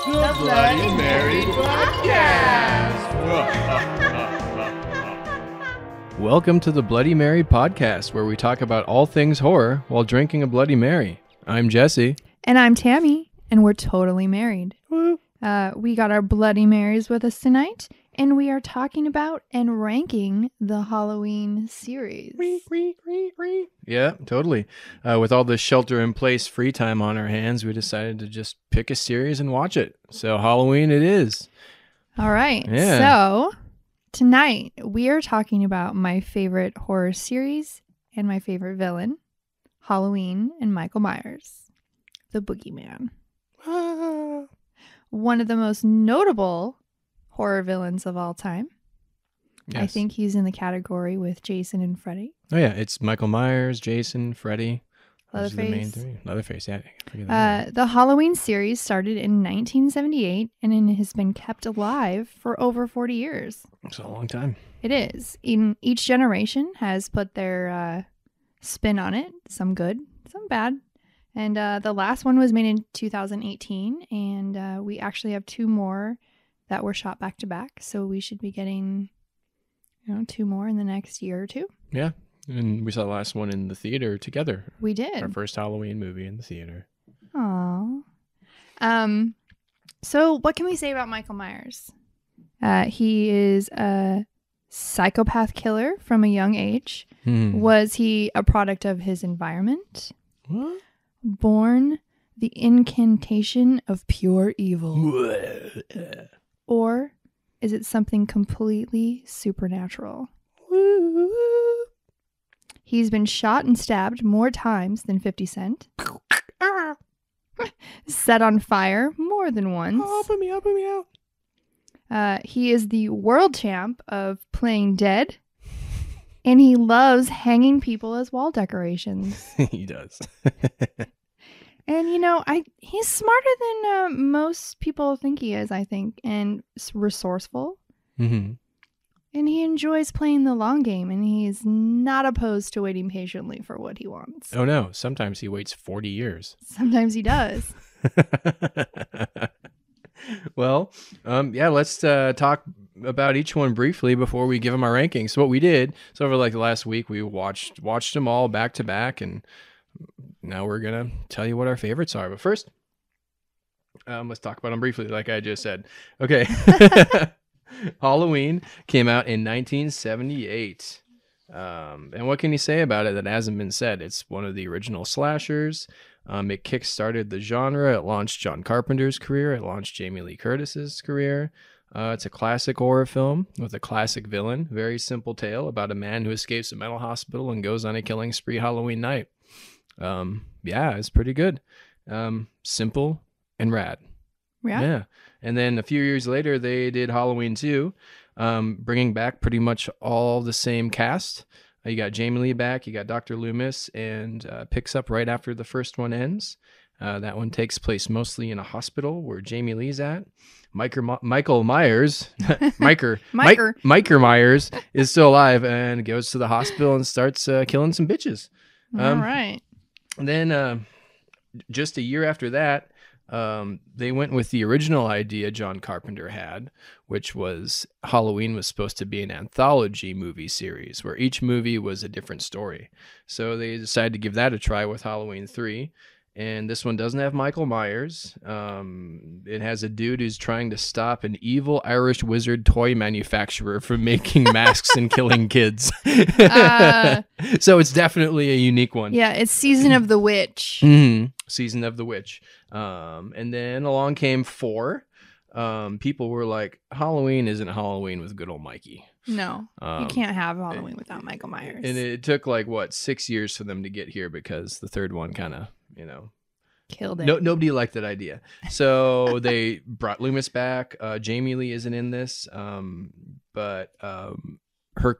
The Bloody Mary Podcast. Welcome to the Bloody Mary Podcast, where we talk about all things horror while drinking a Bloody Mary. I'm Jesse. And I'm Tami, and we're totally married. Woo. We got our Bloody Marys with us tonight, and we are talking about and ranking the Halloween series. Yeah, totally. With all this shelter-in-place free time on our hands, we decided to just pick a series and watch it. So Halloween it is. All right. Yeah. So tonight we are talking about my favorite horror series and my favorite villain, Halloween and Michael Myers, the Boogeyman. One of the most notable horror villains of all time. Yes. I think he's in the category with Jason and Freddy. Oh yeah, it's Michael Myers, Jason, Freddy. Those are the main Leatherface. three. Leatherface, yeah. I forget that. The Halloween series started in 1978 and it has been kept alive for over 40 years. It's a long time. It is. Each generation has put their spin on it. Some good, some bad. And the last one was made in 2018. And we actually have two more that were shot back to back. So we should be getting, two more in the next year or two. Yeah. And we saw the last one in the theater together. We did. Our first Halloween movie in the theater. Aww. So what can we say about Michael Myers? He is a psychopath killer from a young age. Was he a product of his environment? What? Born the incantation of pure evil? Or is it something completely supernatural? He's been shot and stabbed more times than 50 Cent. Set on fire more than once. Oh, put me out. He is the world champ of playing dead. And he loves hanging people as wall decorations. He does. And, he's smarter than most people think he is, I think. And resourceful. Mm-hmm. And he enjoys playing the long game. And he's not opposed to waiting patiently for what he wants. Oh, no. Sometimes he waits 40 years. Sometimes he does. Well, let's talk about each one briefly before we give them our rankings. So what we did, over like the last week, we watched them all back to back, and now we're going to tell you what our favorites are. But first, let's talk about them briefly, like I just said. Okay. Halloween came out in 1978. And what can you say about it that hasn't been said? It's one of the original slashers. It kick-started the genre. It launched John Carpenter's career. It launched Jamie Lee Curtis's career. It's a classic horror film with a classic villain. Very simple tale about a man who escapes a mental hospital and goes on a killing spree Halloween night. It's pretty good. Simple and rad. Yeah. And then a few years later, they did Halloween 2, bringing back pretty much all the same cast. You got Jamie Lee back, you got Dr. Loomis, and picks up right after the first one ends. That one takes place mostly in a hospital where Jamie Lee's at. Michael Myers, Miker Myers is still alive and goes to the hospital and starts killing some bitches. All right. And then just a year after that, they went with the original idea John Carpenter had, which was Halloween was supposed to be an anthology movie series where each movie was a different story. So they decided to give that a try with Halloween 3. And this one doesn't have Michael Myers. It has a dude who's trying to stop an evil Irish wizard toy manufacturer from making masks and killing kids. So it's definitely a unique one. Yeah, it's Season of the Witch. Mm-hmm. Season of the Witch. And then along came 4. People were like, Halloween isn't Halloween with good old Mikey. No, you can't have Halloween without Michael Myers. And it took 6 years for them to get here because the third one kind of, killed it. Nobody liked that idea. So they brought Loomis back. Jamie Lee isn't in this, but her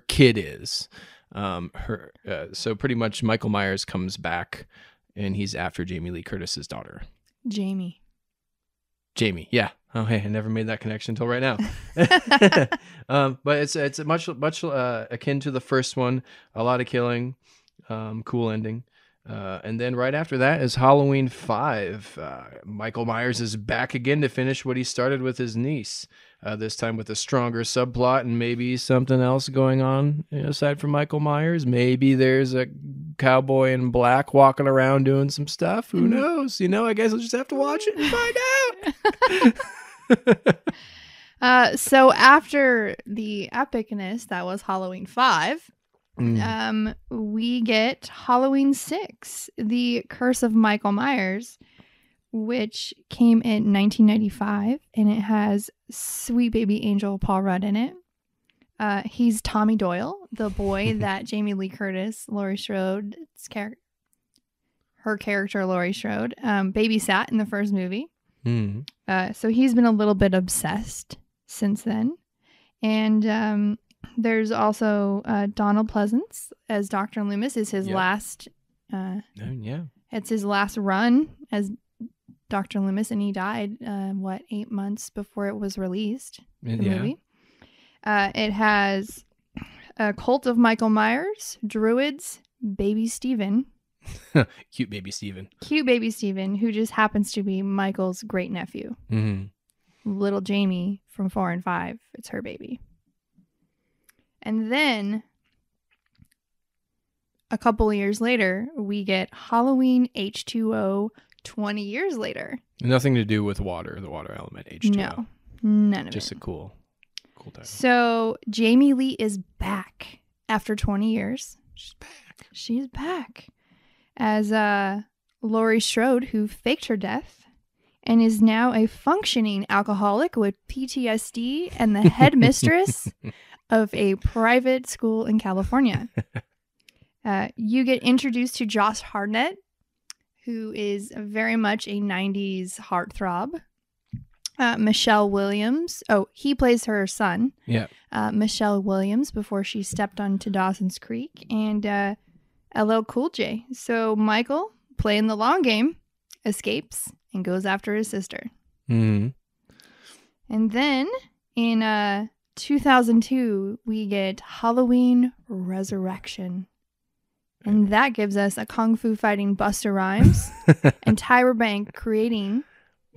kid is. So pretty much Michael Myers comes back and he's after Jamie Lee Curtis's daughter. Jamie, yeah. Oh, hey, I never made that connection until right now. But it's much akin to the first one. A lot of killing, cool ending. And then right after that is Halloween 5. Michael Myers is back again to finish what he started with his niece. This time with a stronger subplot and maybe something else going on aside from Michael Myers. Maybe there's a cowboy in black walking around doing some stuff. Who knows? I guess I'll just have to watch it and find out. So after the epicness that was Halloween 5, we get Halloween 6, The Curse of Michael Myers, which came in 1995, and it has sweet baby angel Paul Rudd in it. He's Tommy Doyle, the boy that Jamie Lee Curtis, Laurie Strode, her character Laurie Strode, babysat in the first movie. So he's been a little bit obsessed since then. And there's also Donald Pleasance as Dr. Loomis is his last. It's his last run as Dr. Loomis, and he died 8 months before it was released. The movie. It has a Cult of Michael Myers, Druids, Baby Steven. Cute baby Steven. Cute baby Steven, who just happens to be Michael's great nephew. Little Jamie from 4 and 5. It's her baby. And then a couple of years later, we get Halloween H2O 20 years later. Nothing to do with water, the water element, H2O. No, none of it. Just a cool title. So Jamie Lee is back after 20 years. She's back as Laurie Strode, who faked her death and is now a functioning alcoholic with PTSD and the headmistress of a private school in California. You get introduced to Josh Hartnett, who is very much a 90s heartthrob. Michelle Williams. Oh, he plays her son. Yeah. Michelle Williams before she stepped onto Dawson's Creek. And LL Cool J. So Michael, playing the long game, escapes and goes after his sister. And then in 2002, we get Halloween Resurrection. And that gives us a kung fu fighting Busta Rhymes and Tyra Banks creating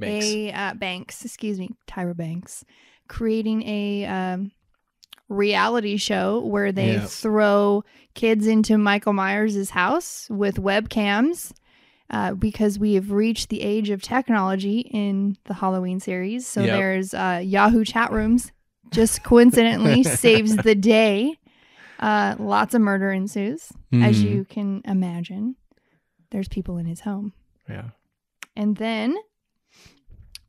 Tyra Banks creating a reality show where they throw kids into Michael Myers' house with webcams because we have reached the age of technology in the Halloween series. So there's Yahoo chat rooms, just coincidentally saves the day. Lots of murder ensues, as you can imagine. There's people in his home. Yeah. And then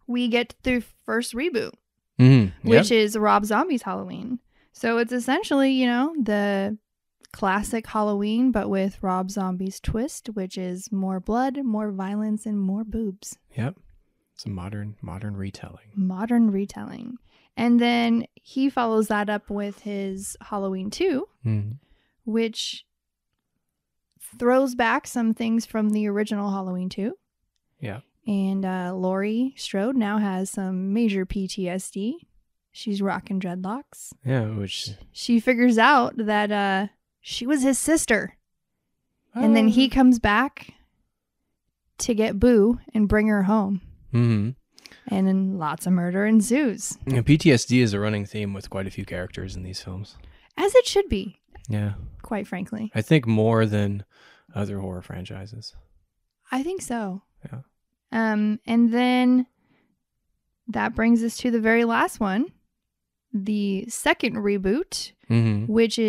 we get the first reboot, which is Rob Zombie's Halloween. So it's essentially, the classic Halloween, but with Rob Zombie's twist, which is more blood, more violence, and more boobs. Yep. It's a modern retelling. Modern retelling. And then he follows that up with his Halloween 2, which throws back some things from the original Halloween 2. Yeah. And Laurie Strode now has some major PTSD. She's rocking dreadlocks. Yeah, which... She figures out that she was his sister. And then he comes back to get Boo and bring her home. And then lots of murder ensues. Yeah, PTSD is a running theme with quite a few characters in these films. As it should be. Yeah. Quite frankly. I think more than other horror franchises. I think so. Yeah. And then that brings us to the very last one. The second reboot, which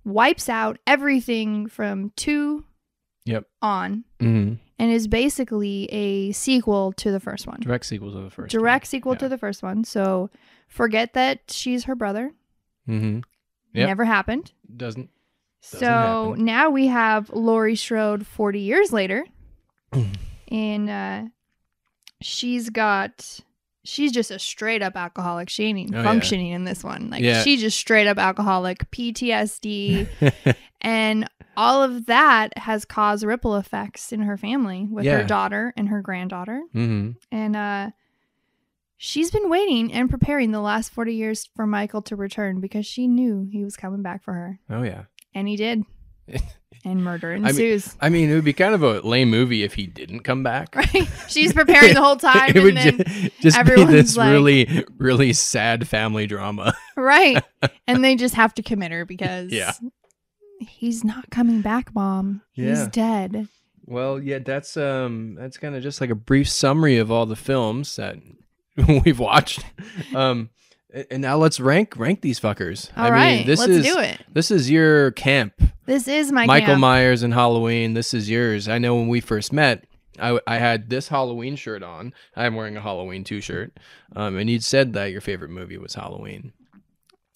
wipes out everything from 2 on. And is basically a sequel to the first one. Direct sequel to the first Direct sequel to the first one. So forget that she's her brother. Never happened. Doesn't So happen. now we have Laurie Strode 40 years later. And she's just a straight up alcoholic. She ain't even functioning in this one. She's just straight up alcoholic, PTSD. And all of that has caused ripple effects in her family with her daughter and her granddaughter. And she's been waiting and preparing the last 40 years for Michael to return because she knew he was coming back for her. Oh, yeah. And he did. And murder ensues. I mean, it would be kind of a lame movie if he didn't come back. Right? She's preparing the whole time. It and would then just be this like, really, really sad family drama. Right. And they just have to commit her because he's not coming back, Mom. He's dead. Well, yeah, that's kind of just like a brief summary of all the films that we've watched. And now let's rank these fuckers. All right, let's do it. This is your camp. This is my Michael camp. Myers and Halloween. This is yours. I know when we first met, I had this Halloween shirt on. I'm wearing a Halloween 2 shirt. And you'd said that your favorite movie was Halloween.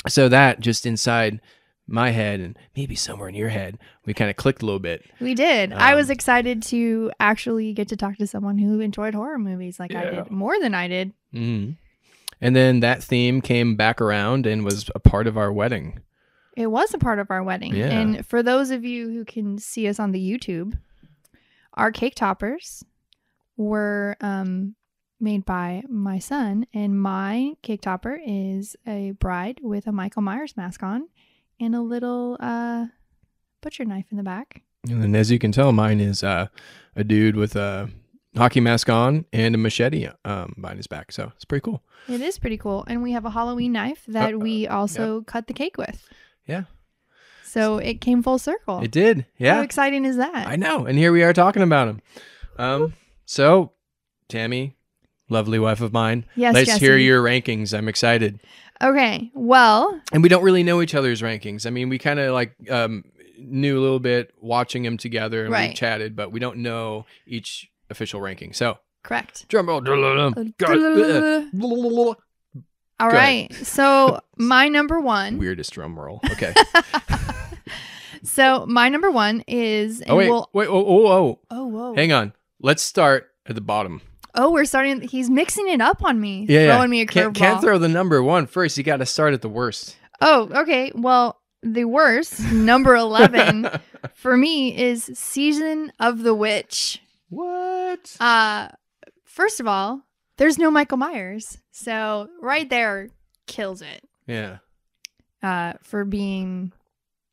So that just inside my head and maybe somewhere in your head, we kind of clicked a little bit. We did. I was excited to actually get to talk to someone who enjoyed horror movies like I did, more than I did. Mm-hmm. And then that theme came back around and was a part of our wedding. It was a part of our wedding. Yeah. And for those of you who can see us on the YouTube, our cake toppers were made by my son. And my cake topper is a bride with a Michael Myers mask on and a little butcher knife in the back. And then as you can tell, mine is a dude with a hockey mask on and a machete behind his back. So it's pretty cool. It is pretty cool. And we have a Halloween knife that we also cut the cake with. Yeah. So it came full circle. It did. Yeah. How exciting is that? I know. And here we are talking about him. So, Tammy, lovely wife of mine. Yes, let's Jesse. hear your rankings. I'm excited. Okay. Well. And we don't really know each other's rankings. I mean, we kind of like knew a little bit watching them together and we chatted, but we don't know each official ranking. So. Correct. Drum roll. All right. So my number one. Weirdest drum roll. Okay. So my number one is. Whoa. Hang on. Let's start at the bottom. Oh, we're starting. He's mixing it up on me. Yeah. Throwing me a curveball. Can't throw the number one first. You got to start at the worst. Oh, okay. Well, the worst, number 11, for me is Season of the Witch. What? First of all, there's no Michael Myers. So right there kills it. Yeah. For being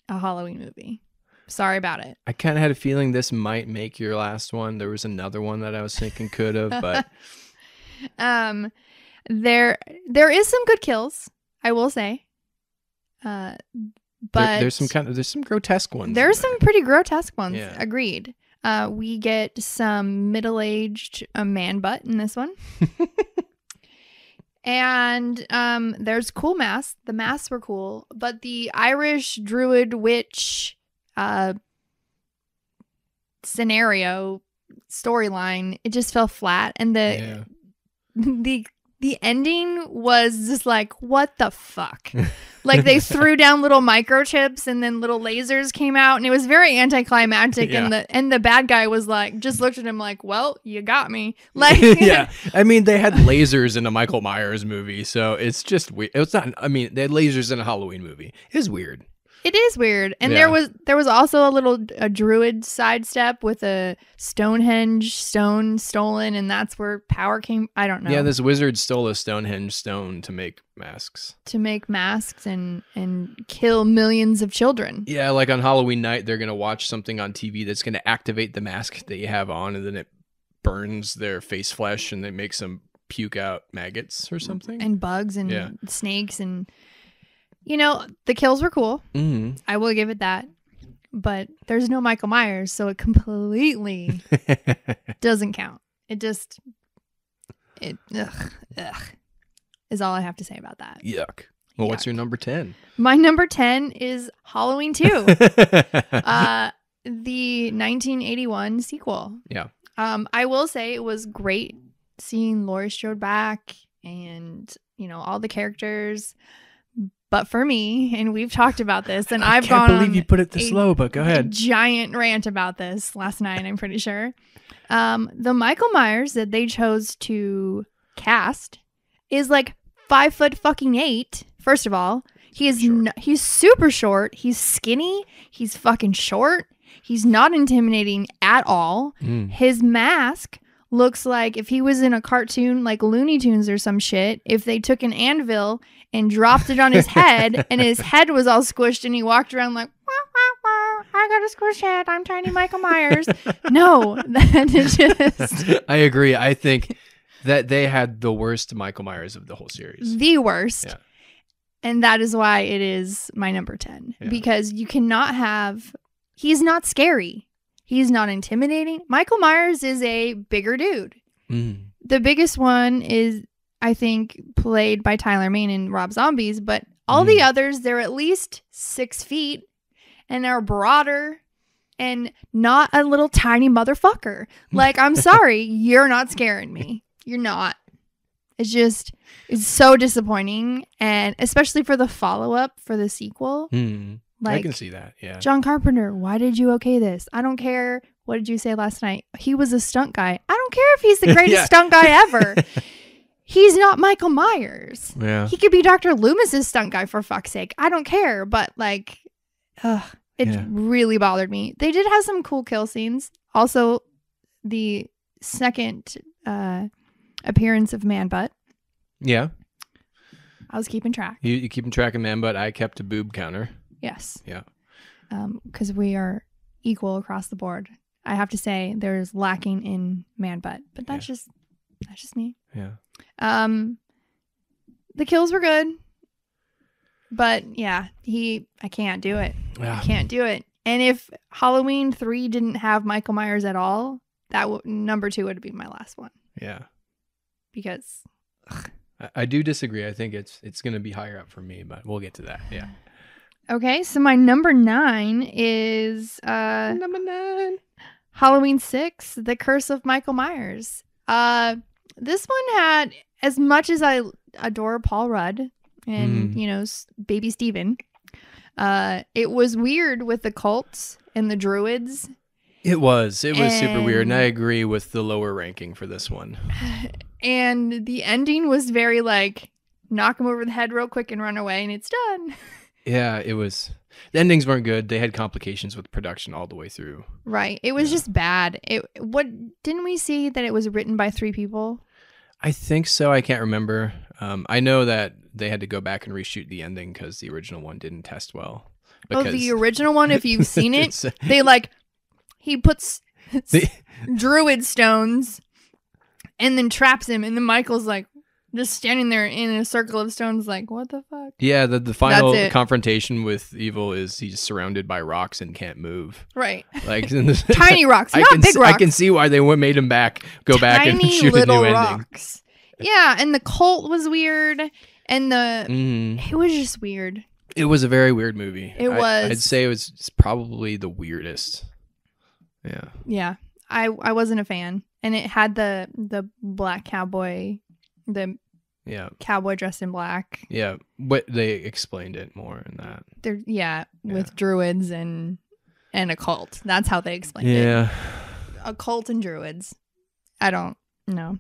a Halloween movie. Sorry about it. I kind of had a feeling this might make your last one. There was another one that I was thinking could have, but there is some good kills, I will say. But there's some grotesque ones. There's some pretty grotesque ones. Yeah. Agreed. We get some middle-aged man butt in this one. And there's cool masks. The masks were cool, but the Irish druid witch scenario storyline, it just fell flat. And the ending was just like, what the fuck? Like they threw down little microchips and then little lasers came out and it was very anticlimactic. Yeah. And the bad guy was like, just looked at him like, well, you got me. Like, yeah. I mean, they had lasers in a Michael Myers movie, so it's just weird. It's not. I mean, they had lasers in a Halloween movie. It's weird. It is weird. And there was also a druid sidestep with a Stonehenge stone stolen, and that's where power came. I don't know. Yeah, this wizard stole a Stonehenge stone to make masks. And kill millions of children. Yeah, like on Halloween night, they're going to watch something on TV that's going to activate the mask that you have on, and then it burns their face flesh, and it makes them puke out maggots or something. And bugs and snakes and... You know, the kills were cool. Mm-hmm. I will give it that. But there's no Michael Myers, so it completely doesn't count. It just... Ugh, is all I have to say about that. Yuck. Well, what's your number 10? My number 10 is Halloween 2. The 1981 sequel. Yeah. I will say it was great seeing Laurie Strode back and, you know, all the characters... But for me, and we've talked about this, and I can't believe you put it this low, but go ahead. A giant rant about this last night, I'm pretty sure. The Michael Myers that they chose to cast is like 5'8". First of all, he's super short. He's skinny. He's fucking short. He's not intimidating at all. His mask looks like if he was in a cartoon like Looney Tunes or some shit, if they took an anvil and dropped it on his head and his head was all squished and he walked around like, wah, wah, wah. I got a squish head. I'm Tiny Michael Myers. No, that is just... I agree. I think that they had the worst Michael Myers of the whole series. The worst. Yeah. And that is why it is my number 10. Yeah. Because you cannot have... He's not scary. He's not intimidating. Michael Myers is a bigger dude. Mm. The biggest one is, I think, played by Tyler Mane and Rob Zombies, but all the others, they're at least 6 feet and are broader and not a little tiny motherfucker. Like, I'm sorry, you're not scaring me. You're not. It's so disappointing, and especially for the follow-up for the sequel. I can see that, yeah. John Carpenter, why did you okay this? I don't care. What did you say last night? He was a stunt guy. I don't care if he's the greatest stunt guy ever. He's not Michael Myers. Yeah. He could be Dr. Loomis's stunt guy, for fuck's sake. I don't care. But, like, it really bothered me. They did have some cool kill scenes. Also, the second appearance of Man Butt. Yeah. I was keeping track. You keeping track of Man Butt. I kept a boob counter. Yes. Yeah. Because we are equal across the board. I have to say there's lacking in Man Butt, but that's just me. Yeah. The kills were good, but yeah, I can't do it. Yeah. I can't do it. And if Halloween 3 didn't have Michael Myers at all, that number 2 would be my last one. Yeah. Because I do disagree. I think it's going to be higher up for me, but we'll get to that. Yeah. Okay, so my number 9 is number 9. Halloween 6, The Curse of Michael Myers. This one had, as much as I adore Paul Rudd and, baby Steven, it was weird with the cults and the druids. It was super weird, and I agree with the lower ranking for this one. And the ending was very like, knock him over the head real quick and run away, and it's done. Yeah, it was. The endings weren't good. They had complications with production all the way through. Right. It was just bad. Didn't we see that it was written by 3 people? I think so. I can't remember. I know that they had to go back and reshoot the ending because the original one didn't test well. The original one, if you've seen it, he puts druid stones and then traps him, and then Michael's like just standing there in a circle of stones like, what the fuck? Yeah, the final confrontation with evil is he's surrounded by rocks and can't move. Right. Like tiny rocks, not big rocks. I can see why they made him go back and shoot a new rocks. Ending. Yeah, and the cult was weird, and it was just weird. It was a very weird movie. It was. I'd say it was probably the weirdest. Yeah. Yeah. I wasn't a fan. And it had the black cowboy, cowboy dressed in black. Yeah. But they explained it more in that. With druids and a cult. That's how they explained it. Yeah. A cult and druids. I don't know.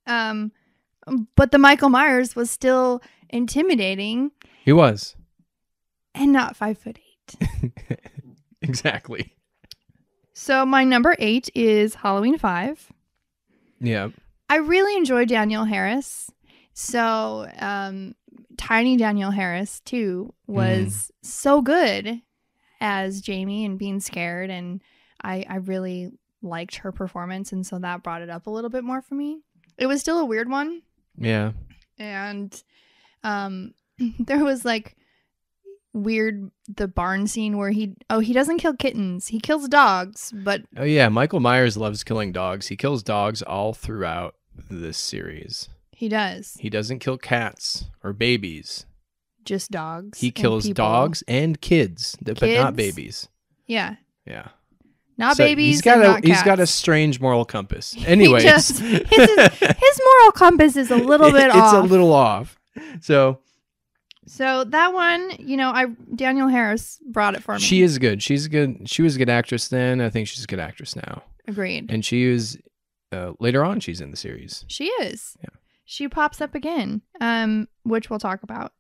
But the Michael Myers was still intimidating. He was. And not 5'8". Exactly. So my number 8 is Halloween 5. Yeah. I really enjoy Danielle Harris. So tiny Danielle Harris, too, was so good as Jamie and being scared. And I really liked her performance. And so that brought it up a little bit more for me. It was still a weird one. Yeah. And there was like the barn scene where he doesn't kill kittens, he kills dogs. But oh yeah, Michael Myers loves killing dogs. He kills dogs all throughout this series. He does. He doesn't kill cats or babies, just dogs. He kills dogs and kids, but not babies. Yeah Not babies. He's got a strange moral compass. Anyways, his moral compass is a little bit off. It's a little off. So that one, Danielle Harris brought it for me. She is good. She was a good actress then. I think she's a good actress now. Agreed. And she is later on. She's in the series. She is. Yeah. She pops up again, which we'll talk about.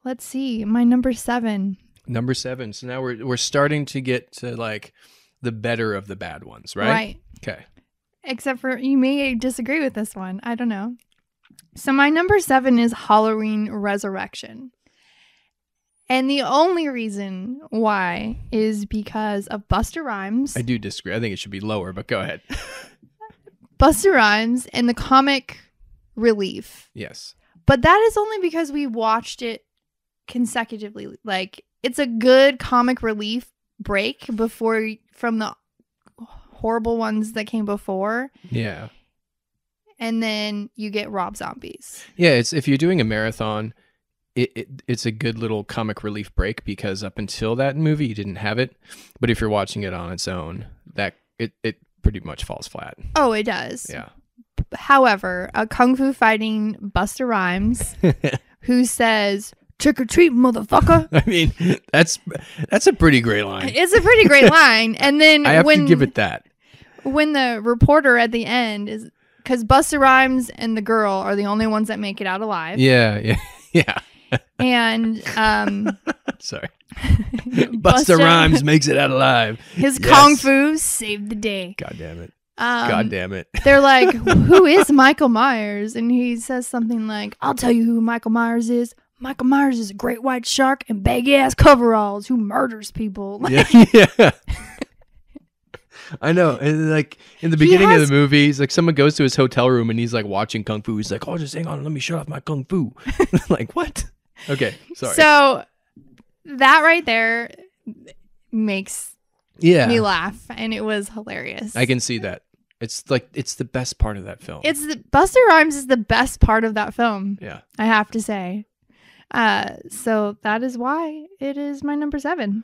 Let's see. My number 7. Number 7. So now we're starting to get to like the better of the bad ones, right? Right. Okay. Except for you may disagree with this one. I don't know. So my number 7 is Halloween Resurrection. And the only reason why is because of Busta Rhymes. I do disagree. I think it should be lower, but go ahead. Busta Rhymes and the comic relief. Yes. But that is only because we watched it consecutively. Like, it's a good comic relief break from the horrible ones that came before. Yeah. And then you get Rob Zombies. Yeah, it's if you're doing a marathon, it's a good little comic relief break because up until that movie you didn't have it. But if you're watching it on its own, that it pretty much falls flat. Oh, it does. Yeah. However, a kung fu fighting Busta Rhymes who says, "Trick or treat, motherfucker." I mean, that's a pretty great line. It's a pretty great line. And then I have to give it that. When the reporter at the end is, because Busta Rhymes and the girl are the only ones that make it out alive. Yeah. And sorry. Busta Rhymes makes it out alive. His kung fu saved the day. God damn it. God damn it. They're like, "Who is Michael Myers?" And he says something like, "I'll tell you who Michael Myers is. Michael Myers is a great white shark in baggy ass coveralls who murders people." Yeah. I know. And like in the beginning of the movie, he's like, someone goes to his hotel room and he's like watching kung fu. He's like, "Oh, just hang on, let me shut off my kung fu." Like, what? Okay, sorry. So that right there makes me laugh, and it was hilarious. I can see that. It's the best part of that film. Busta Rhymes is the best part of that film. Yeah, I have to say. So that is why it is my number 7.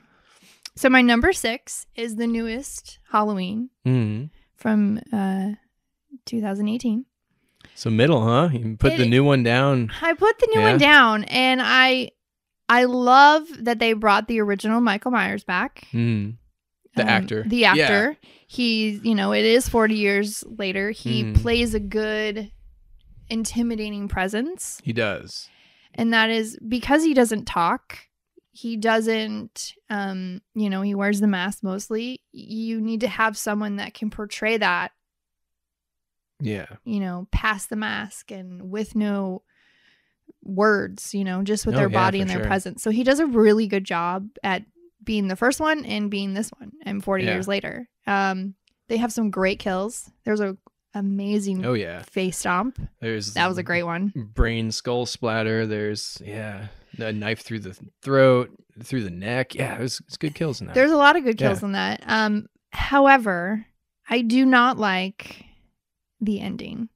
So my number 6 is the newest Halloween from 2018. So middle, huh? You put the new one down. I put the new one down, and I love that they brought the original Michael Myers back. The actor. The actor. Yeah. He, it is 40 years later. He plays a good, intimidating presence. He does. And that is because he doesn't talk. He doesn't, he wears the mask mostly. You need to have someone that can portray that. Yeah. Past the mask and with no words, just with their body and their presence. So he does a really good job at being the first one and being this one and 40 years later. They have some great kills. There's a amazing face stomp. That was a great one. Brain skull splatter. There's a knife through the throat, through the neck. Yeah, it's good kills in that. There's a lot of good kills in that. However, I do not like the ending.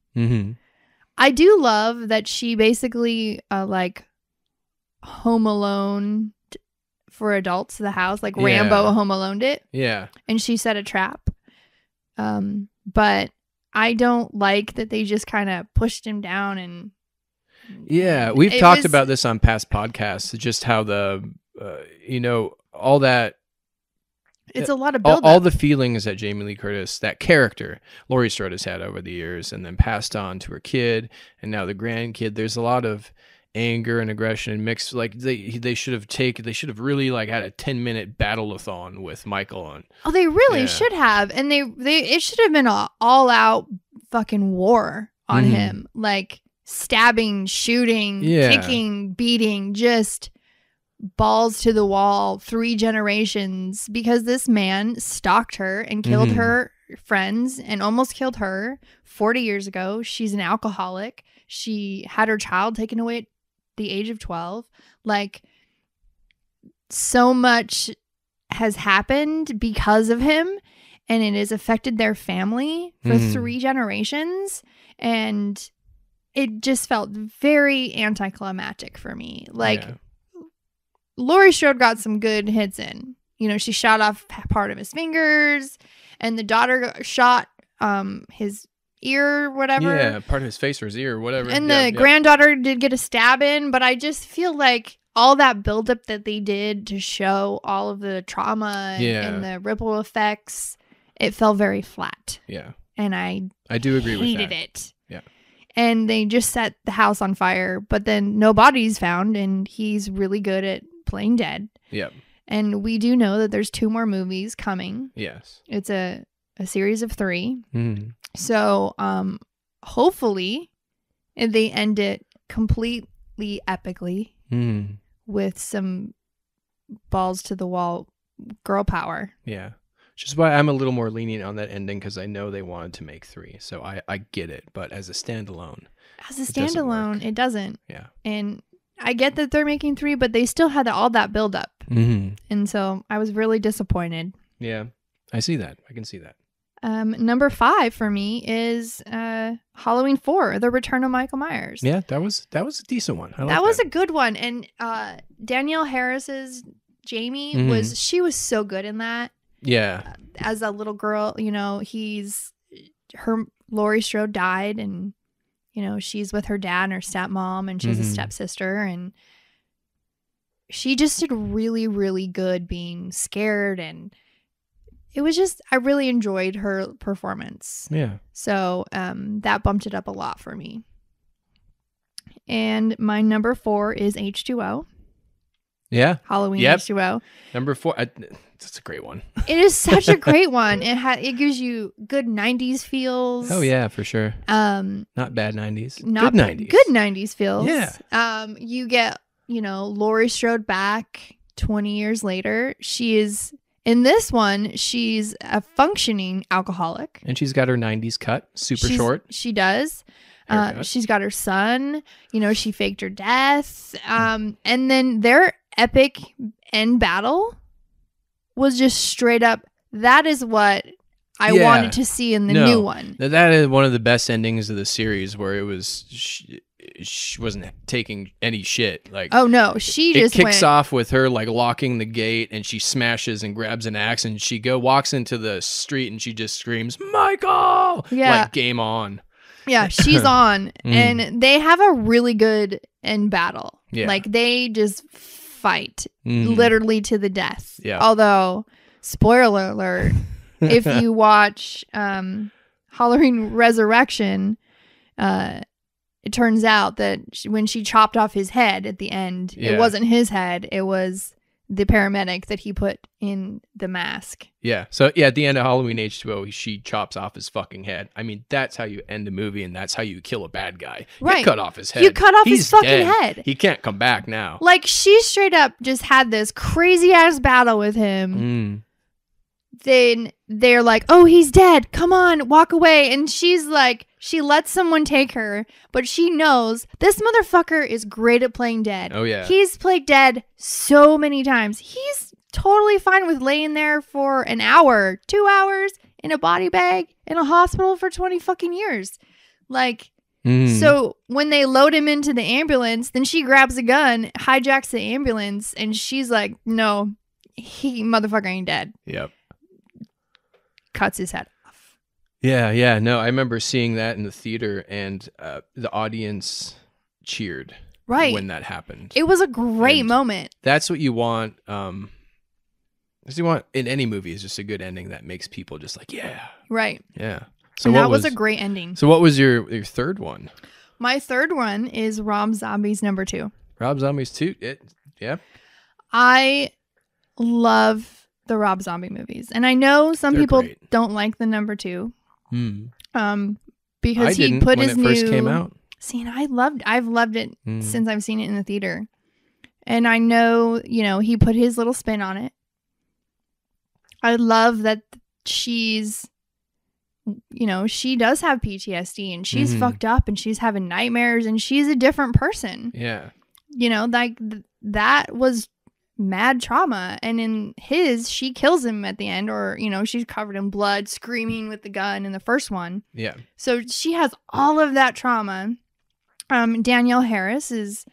I do love that she basically Home Alone for adults the house, like Rambo Home Aloned it. Yeah. And she set a trap. But I don't like that they just kind of pushed him down and we've talked about this on past podcasts, just how all that. It's a lot of build all the feelings that Jamie Lee Curtis, that character, Laurie Strode has had over the years and then passed on to her kid and now the grandkid. There's a lot of anger and aggression and mixed. Like they should have really had a 10-minute battle-a-thon with Michael on. Oh, they really should have. And it should have been an all-out fucking war on him. Like stabbing, shooting, kicking, beating, just balls to the wall, 3 generations, because this man stalked her and killed her friends and almost killed her 40 years ago. She's an alcoholic. She had her child taken away at the age of 12. Like, so much has happened because of him, and it has affected their family for 3 generations, and it just felt very anticlimactic for me. Laurie Strode got some good hits in. She shot off part of his fingers, and the daughter shot his ear or whatever. Yeah, part of his face or his ear or whatever. And the granddaughter did get a stab in, but I just feel like all that buildup that they did to show all of the trauma and the ripple effects, it fell very flat. Yeah. And I do agree with that. Hated it. Yeah. And they just set the house on fire, but then no bodies found, and he's really good at playing dead. Yep. And we do know that there's 2 more movies coming. Yes. It's a series of 3. So hopefully they end it completely epically with some balls to the wall girl power. Yeah. Which is why I'm a little more lenient on that ending, because I know they wanted to make 3. So I get it. But as a standalone. It doesn't. Yeah. And I get that they're making 3, but they still had all that build up. Mm-hmm. And so I was really disappointed. Yeah. I see that. I can see that. Number 5 for me is Halloween 4, The Return of Michael Myers. Yeah, that was a decent one. That was a good one. And Danielle Harris's Jamie she was so good in that. Yeah. As a little girl, Laurie Strode died, and she's with her dad and her stepmom, and she has a stepsister, and she just did really, really good being scared, and it was just, I really enjoyed her performance. Yeah. So that bumped it up a lot for me. And my number 4 is H2O. Yeah. Halloween H2O. Number 4. That's a great one. It is such a great one. It gives you good 90s feels. Oh yeah, for sure. Not bad 90s. Good 90s. Good 90s feels. Yeah. You get, Laurie Strode back 20 years later. In this one, she's a functioning alcoholic. And she's got her 90s cut, short. She does. She's got her son. She faked her death. And then their epic end battle was just straight up, that is what I wanted to see in the new one. That is one of the best endings of the series, where it was she wasn't taking any shit. Like, oh no, it kicks off with her like locking the gate, and she smashes and grabs an axe, and she walks into the street, and she just screams, "Michael!" Yeah, like game on. Yeah, she's on, and they have a really good end battle. Yeah, like they just fight literally to the death. Yeah. Although, spoiler alert, if you watch Halloween Resurrection, it turns out that when she chopped off his head at the end, it wasn't his head. It was the paramedic that he put in the mask. Yeah. So at the end of Halloween H2O, she chops off his fucking head. I mean, that's how you end a movie, and that's how you kill a bad guy. Right. You cut off his head. You cut off his fucking head. He can't come back now. Like, she straight up just had this crazy ass battle with him. Then they're like, "Oh, he's dead. Come on, walk away." And she's like, she lets someone take her, but she knows this motherfucker is great at playing dead. Oh, yeah. He's played dead so many times. He's totally fine with laying there for an hour, 2 hours in a body bag in a hospital for 20 fucking years. Like, so when they load him into the ambulance, then she grabs a gun, hijacks the ambulance, and she's like, "No, motherfucker ain't dead." Yep. Cuts his head off. Yeah. No, I remember seeing that in the theater, and the audience cheered when that happened. It was a great moment. That's what you want. That's what you want in any movie, is just a good ending that makes people just like, yeah. Right. Yeah. So and that was a great ending. So what was your third one? My third one is Rob Zombie's number 2. Rob Zombie's 2? Yeah. I love the Rob Zombie movies, and I know some people don't like the number 2, because he put his new. When it first came out. See, and I've loved it since I've seen it in the theater, and I know he put his little spin on it. I love that she's, she does have PTSD, and she's fucked up, and she's having nightmares, and she's a different person. Yeah, like that was mad trauma, and in she kills him at the end, or she's covered in blood, screaming with the gun in the first one. Yeah, so she has all of that trauma. Danielle Harris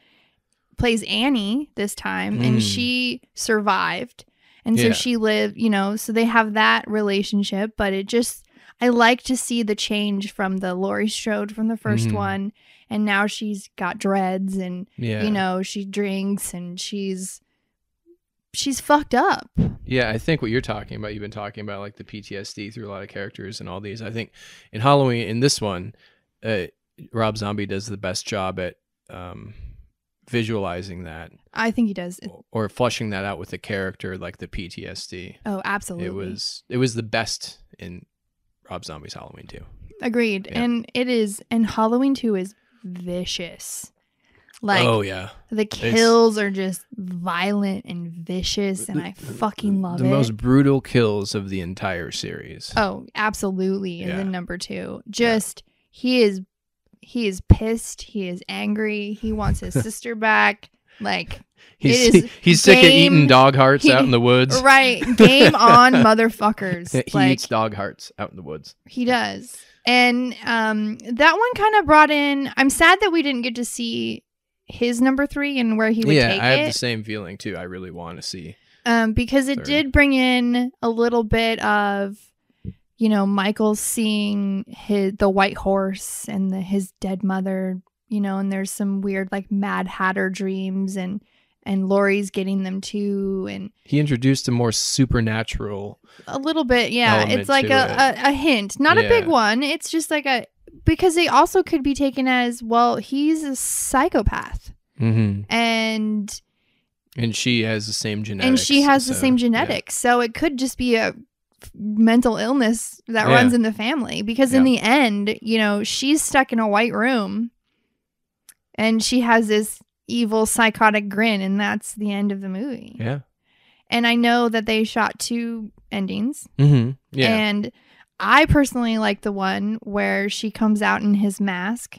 plays Annie this time, and she survived, and so she lived, so they have that relationship. But I like to see the change from the Laurie Strode from the first one, and now she's got dreads, and she drinks, and she's fucked up. Yeah, I think what you've been talking about, like the PTSD through a lot of characters and all these. I think in Halloween, in this one, Rob Zombie does the best job at visualizing that. I think he does. Or flushing that out with the character, like the PTSD. Oh, absolutely. It was the best in Rob Zombie's Halloween 2. Agreed. Yeah. And Halloween 2 is vicious. Like, oh yeah, the kills are just violent and vicious, and I fucking love it. The most brutal kills of the entire series. Oh, absolutely. And Yeah. then number 2, just he is pissed. He is angry. He wants his sister back. Like, he's sick of eating dog hearts out in the woods. Right. Game on, motherfuckers. He eats dog hearts out in the woods. He does. And that one kind of brought in, I'm sad that we didn't get to see his number 3 and where he would take it. Yeah, I have the same feeling too. I really want to see. Because it did bring in a little bit of, you know, Michael seeing the white horse and his dead mother, you know, and there's some weird like Mad Hatter dreams, and Laurie's getting them too, and he introduced a more supernatural a little bit. Yeah, it's like a hint, not a big one. It's just like because they also could be taken as, well, he's a psychopath, and she has the same genetics, so it could just be a mental illness that runs in the family, because in the end, you know, she's stuck in a white room and she has this evil psychotic grin, and that's the end of the movie. Yeah. And I know that they shot 2 endings. Yeah. And I personally like the one where she comes out in his mask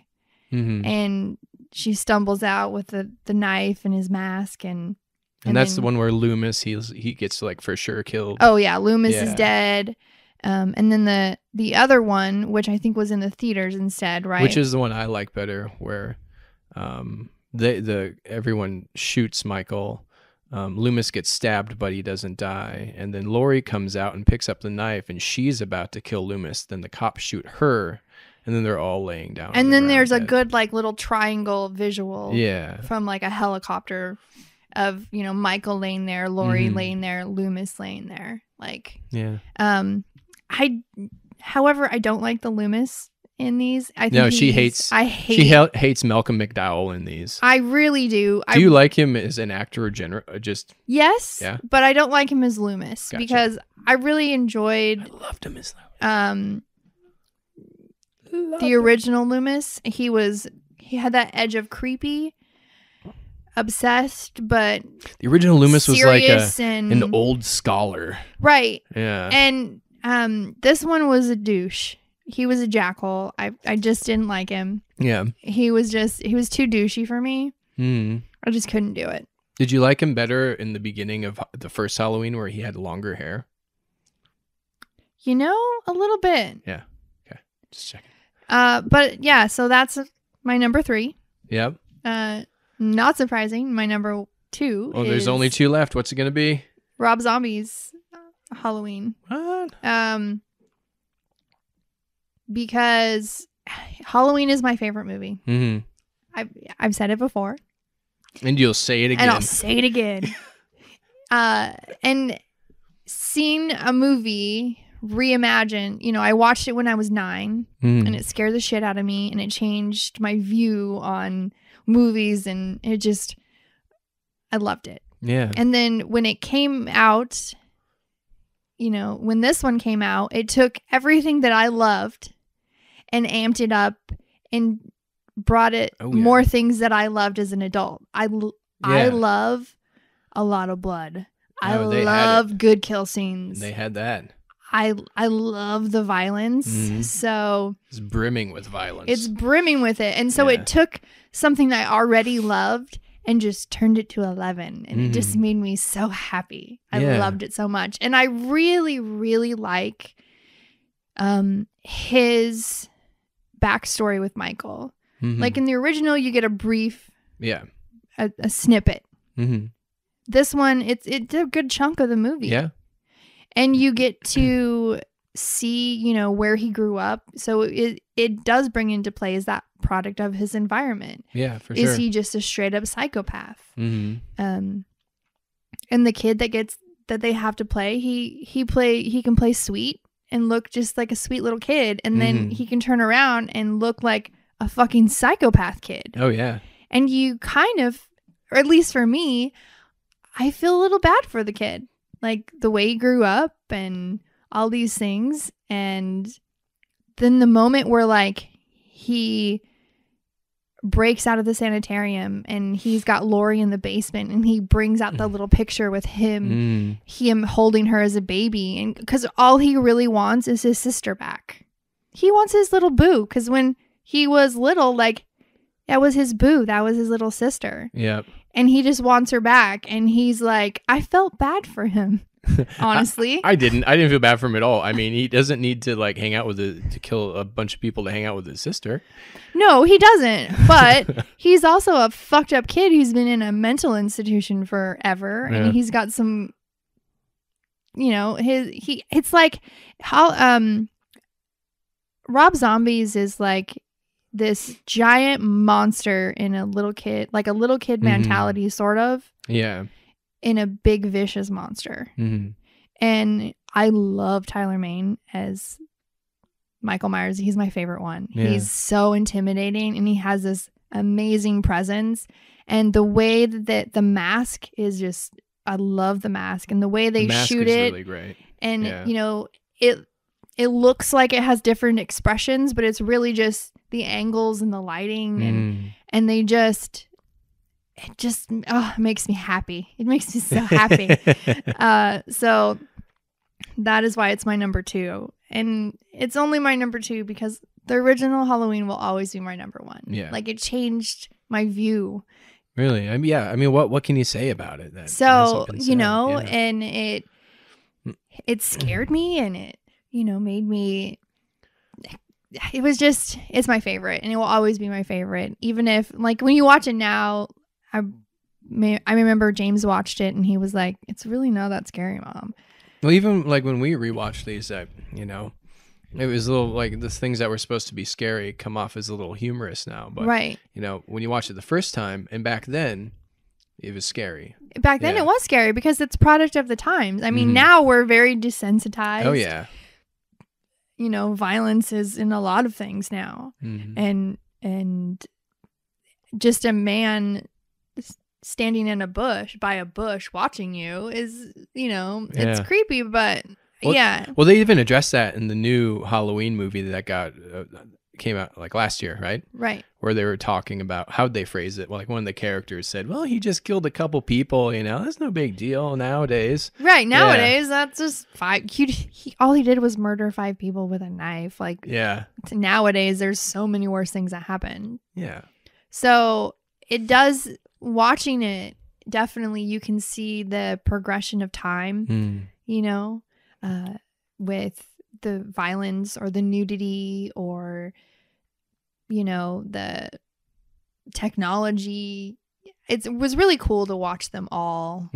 and she stumbles out with the knife and his mask, and that's the one where Loomis, he gets like for sure killed. Oh yeah, Loomis is dead. And then the other one, which I think was in the theaters instead, right? Which is the one I like better, where everyone shoots Michael. Loomis gets stabbed, but he doesn't die. And then Laurie comes out and picks up the knife, and she's about to kill Loomis. Then the cops shoot her, and then they're all laying down. And then there's a good like little triangle visual, from like a helicopter of, you know, Michael laying there, Laurie laying there, Loomis laying there. Like, however, I don't like the Loomis in these. I think she hates Malcolm McDowell in these. I really do. Do you like him as an actor or just? Yes. Yeah. But I don't like him as Loomis because I really enjoyed. I loved him as Loomis. The original Loomis. He had that edge of creepy, obsessed, but the original Loomis was like an old scholar. Right. Yeah. And this one was a douche. He was a jackhole. I just didn't like him. Yeah. He was too douchey for me. I just couldn't do it. Did you like him better in the beginning of the first Halloween where he had longer hair? You know, a little bit. Yeah. Okay. Just checking. But yeah, so that's my number 3. Yep. Not surprising. My number 2. Well, there's only 2 left. What's it going to be? Rob Zombie's Halloween. What? Because Halloween is my favorite movie. I've said it before. And you'll say it again. And I'll say it again. And seeing a movie reimagined, you know, I watched it when I was 9 and it scared the shit out of me, and it changed my view on movies, and I loved it. Yeah. And then when it came out, you know, when this one came out, it took everything that I loved and amped it up and brought it more things that I loved as an adult. I love a lot of blood. I love good kill scenes. They had that. I love the violence. So it's brimming with violence. It's brimming with it. And so it took something that I already loved and just turned it to 11. And it just made me so happy. I loved it so much. And I really, really like his backstory with Michael. Like in the original, you get a brief, a snippet. This one, it's a good chunk of the movie. Yeah. And you get to see, you know, where he grew up. So it does bring into play, is that product of his environment? Yeah, for sure. Is he just a straight up psychopath? And the kid that they have to play, he can play sweet and look just like a sweet little kid, and then he can turn around and look like a fucking psychopath kid. Oh yeah. And you kind of, or at least for me, I feel a little bad for the kid. Like the way he grew up and all these things. And then the moment where like he breaks out of the sanitarium and he's got Lori in the basement and he brings out the little picture with him holding her as a baby, and because all he really wants is his sister back. He wants his little boo, because when he was little, like, that was his boo, that was his little sister. Yep. And he just wants her back, and he's like, I felt bad for him. Honestly, I didn't feel bad for him at all. I mean, he doesn't need to like hang out with to kill a bunch of people to hang out with his sister. No, he doesn't. But he's also a fucked up kid who's been in a mental institution forever, and he's got some, you know, it's like how Rob Zombies is like this giant monster in a little kid, like a little kid mentality, sort of. Yeah. In a big vicious monster. And I love Tyler Mane as Michael Myers. He's my favorite one. Yeah. He's so intimidating, and he has this amazing presence, and the way that the mask is just, I love the mask, and the way they shoot it, really great. And you know, it looks like it has different expressions, but it's really just the angles and the lighting, and they just, it just makes me happy. It makes me so happy. So that is why it's my number 2. And it's only my number 2 because the original Halloween will always be my number 1. Yeah. Like, it changed my view. Really? I mean, yeah. I mean, what can you say about it? You know, and it scared me, and it, you know, made me, it was just, it's my favorite, and it will always be my favorite. Even if, like, when you watch it now, I remember James watched it and he was like, it's really not that scary, Mom. Well, even like when we rewatched these, you know, it was a little like the things that were supposed to be scary come off as a little humorous now. But, right. You know, when you watch it the first time, and back then, it was scary. Back then it was scary because it's product of the times. I mean, now we're very desensitized. Oh, yeah. You know, violence is in a lot of things now. And just a man standing in by a bush watching you is, you know, it's creepy, but well, they even addressed that in the new Halloween movie that came out like last year, right, where they were talking about, how'd they phrase it, well, like one of the characters said, well, he just killed a couple people, you know, that's no big deal nowadays. Nowadays that's just 5. All he did was murder 5 people with a knife. Like, nowadays there's so many worse things that happen. So it does, watching it, definitely you can see the progression of time, you know, with the violence or the nudity or, you know, the technology. It was really cool to watch them all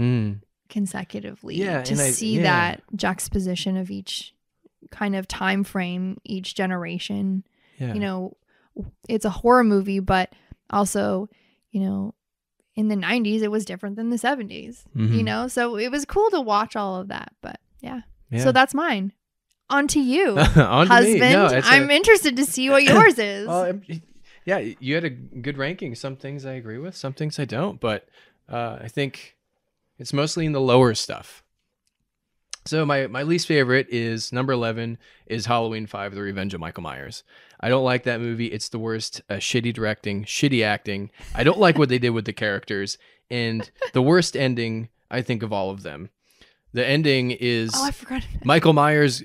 consecutively, to see that juxtaposition of each kind of time frame, each generation. You know, it's a horror movie, but also, you know, in the 90s it was different than the 70s, you know, so it was cool to watch all of that. But so that's mine. On to you, husband. No, I'm interested to see what yours is. Well, yeah, you had a good ranking. Some things I agree with, some things I don't, but I think it's mostly in the lower stuff. So my least favorite is number 11 is Halloween 5: The Revenge of Michael Myers. I don't like that movie. It's the worst. Shitty directing, shitty acting. I don't like what they did with the characters, and the worst ending, I think, of all of them. The ending is I forgot. Michael Myers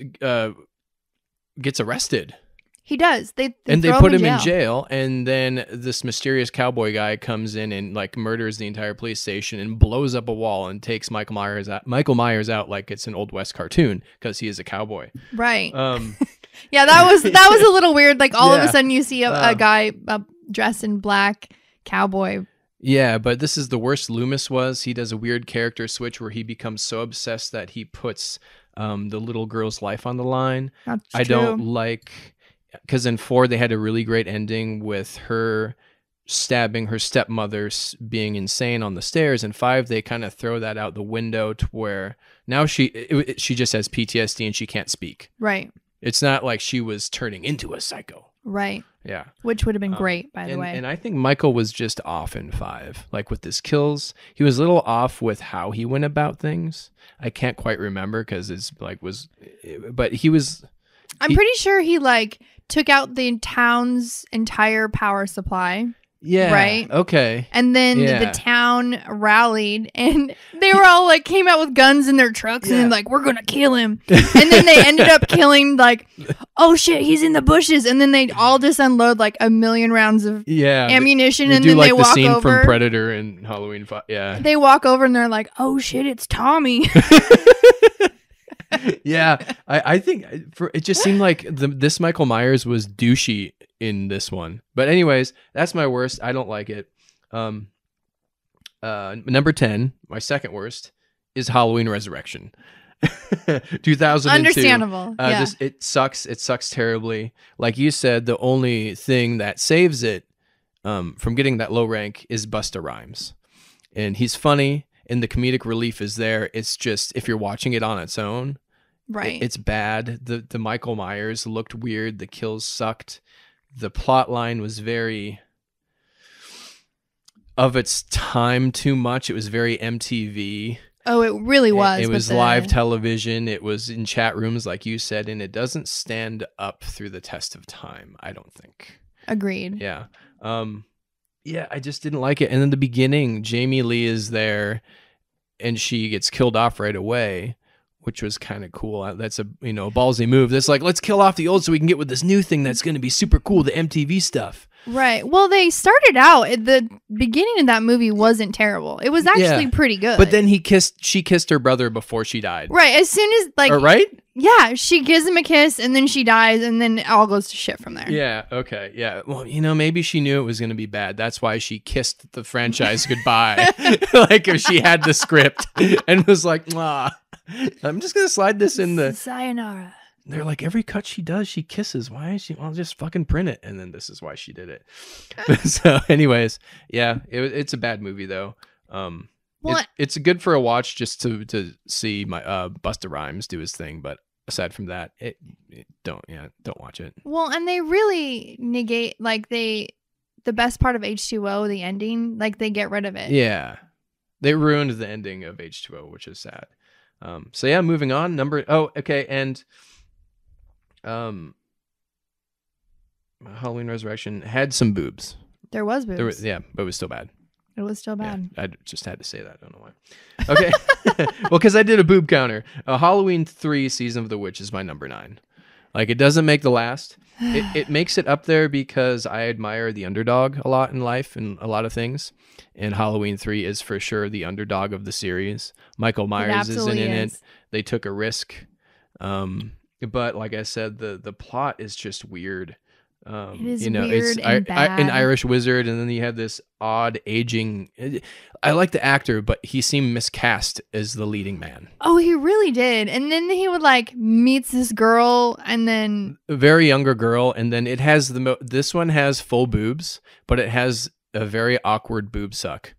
gets arrested. He does. They put him in jail, and then this mysterious cowboy guy comes in and like murders the entire police station and blows up a wall and takes Michael Myers out like it's an Old West cartoon because he is a cowboy. Right. Yeah, that was a little weird. Like all of a sudden you see a guy dressed in black, cowboy. Yeah, but this is the worst Loomis was. He does a weird character switch where he becomes so obsessed that he puts the little girl's life on the line. That's I true. don't like, because in 4 they had a really great ending with her stabbing her stepmother being insane on the stairs. In 5 they kind of throw that out the window to where now she just has PTSD and she can't speak. Right. It's not like she was turning into a psycho. Right. Yeah. Which would have been great, by the way. And I think Michael was just off in 5. Like with his kills, he was a little off with how he went about things. I can't quite remember because it's like but he was. I'm pretty sure he like took out the town's entire power supply. Yeah. Right? Okay. And then the town rallied and they were all like came out with guns in their trucks and like, we're going to kill him. And then they ended up killing like, oh shit, he's in the bushes. And then they all just unload like 1 million rounds of ammunition. They and do then like they the walk scene over. from Predator and Halloween 5. Yeah. They walk over and they're like, oh shit, it's Tommy. Yeah. I think it just seemed like this Michael Myers was douchey in this one. But anyways, that's my worst. I don't like it. Number 10, my second worst, is Halloween Resurrection. 2002. Understandable. Just it sucks terribly. Like you said, the only thing that saves it from getting that low rank is Busta Rhymes. And he's funny and the comedic relief is there. It's just if you're watching it on its own, right, it's bad. The Michael Myers looked weird. The kills sucked. The plot line was very of its time too much. It was very MTV. Oh, it really was. It was live television. It was in chat rooms, like you said, and it doesn't stand up through the test of time, I don't think. Agreed. Yeah. Yeah, I just didn't like it. And in the beginning, Jamie Lee is there and she gets killed off right away, which was kind of cool. That's a ballsy move. That's like, let's kill off the old so we can get with this new thing that's going to be super cool, the MTV stuff. Right. Well, they started out at the beginning of that movie wasn't terrible. It was actually pretty good. But then she kissed her brother before she died. Right. As soon as right? Yeah, she gives him a kiss and then she dies and then it all goes to shit from there. Yeah. Okay. Yeah. Well, maybe she knew it was going to be bad. That's why she kissed the franchise goodbye. Like if she had the script and was like, I'm just going to slide this in the sayonara. They're like, every cut she does, she kisses. Why is she? Well, just fucking print it. And then this is why she did it. So anyways, yeah, it's a bad movie though. It's good for a watch just to see my Busta Rhymes do his thing. But aside from that, don't watch it. Well, and they really negate the best part of H2O, the ending, like they get rid of it. Yeah, they ruined the ending of H2O, which is sad. So yeah, moving on. And Halloween Resurrection had some boobs. There was boobs. But it was still bad. It was still bad. Yeah, I just had to say that. I don't know why. Okay. Well, because I did a boob counter. Halloween 3 Season of the Witch is my number 9. Like, it doesn't make the last. It makes it up there because I admire the underdog a lot in life and a lot of things. And Halloween 3 is for sure the underdog of the series. Michael Myers isn't in it. They took a risk. But like I said, the plot is just weird. It is weird and bad. An Irish wizard, and then you have this odd aging. I like the actor, but he seemed miscast as the leading man. Oh, he really did. And then he would meets this girl, and then a very younger girl, and then it has this one has full boobs, but it has a very awkward boob suck.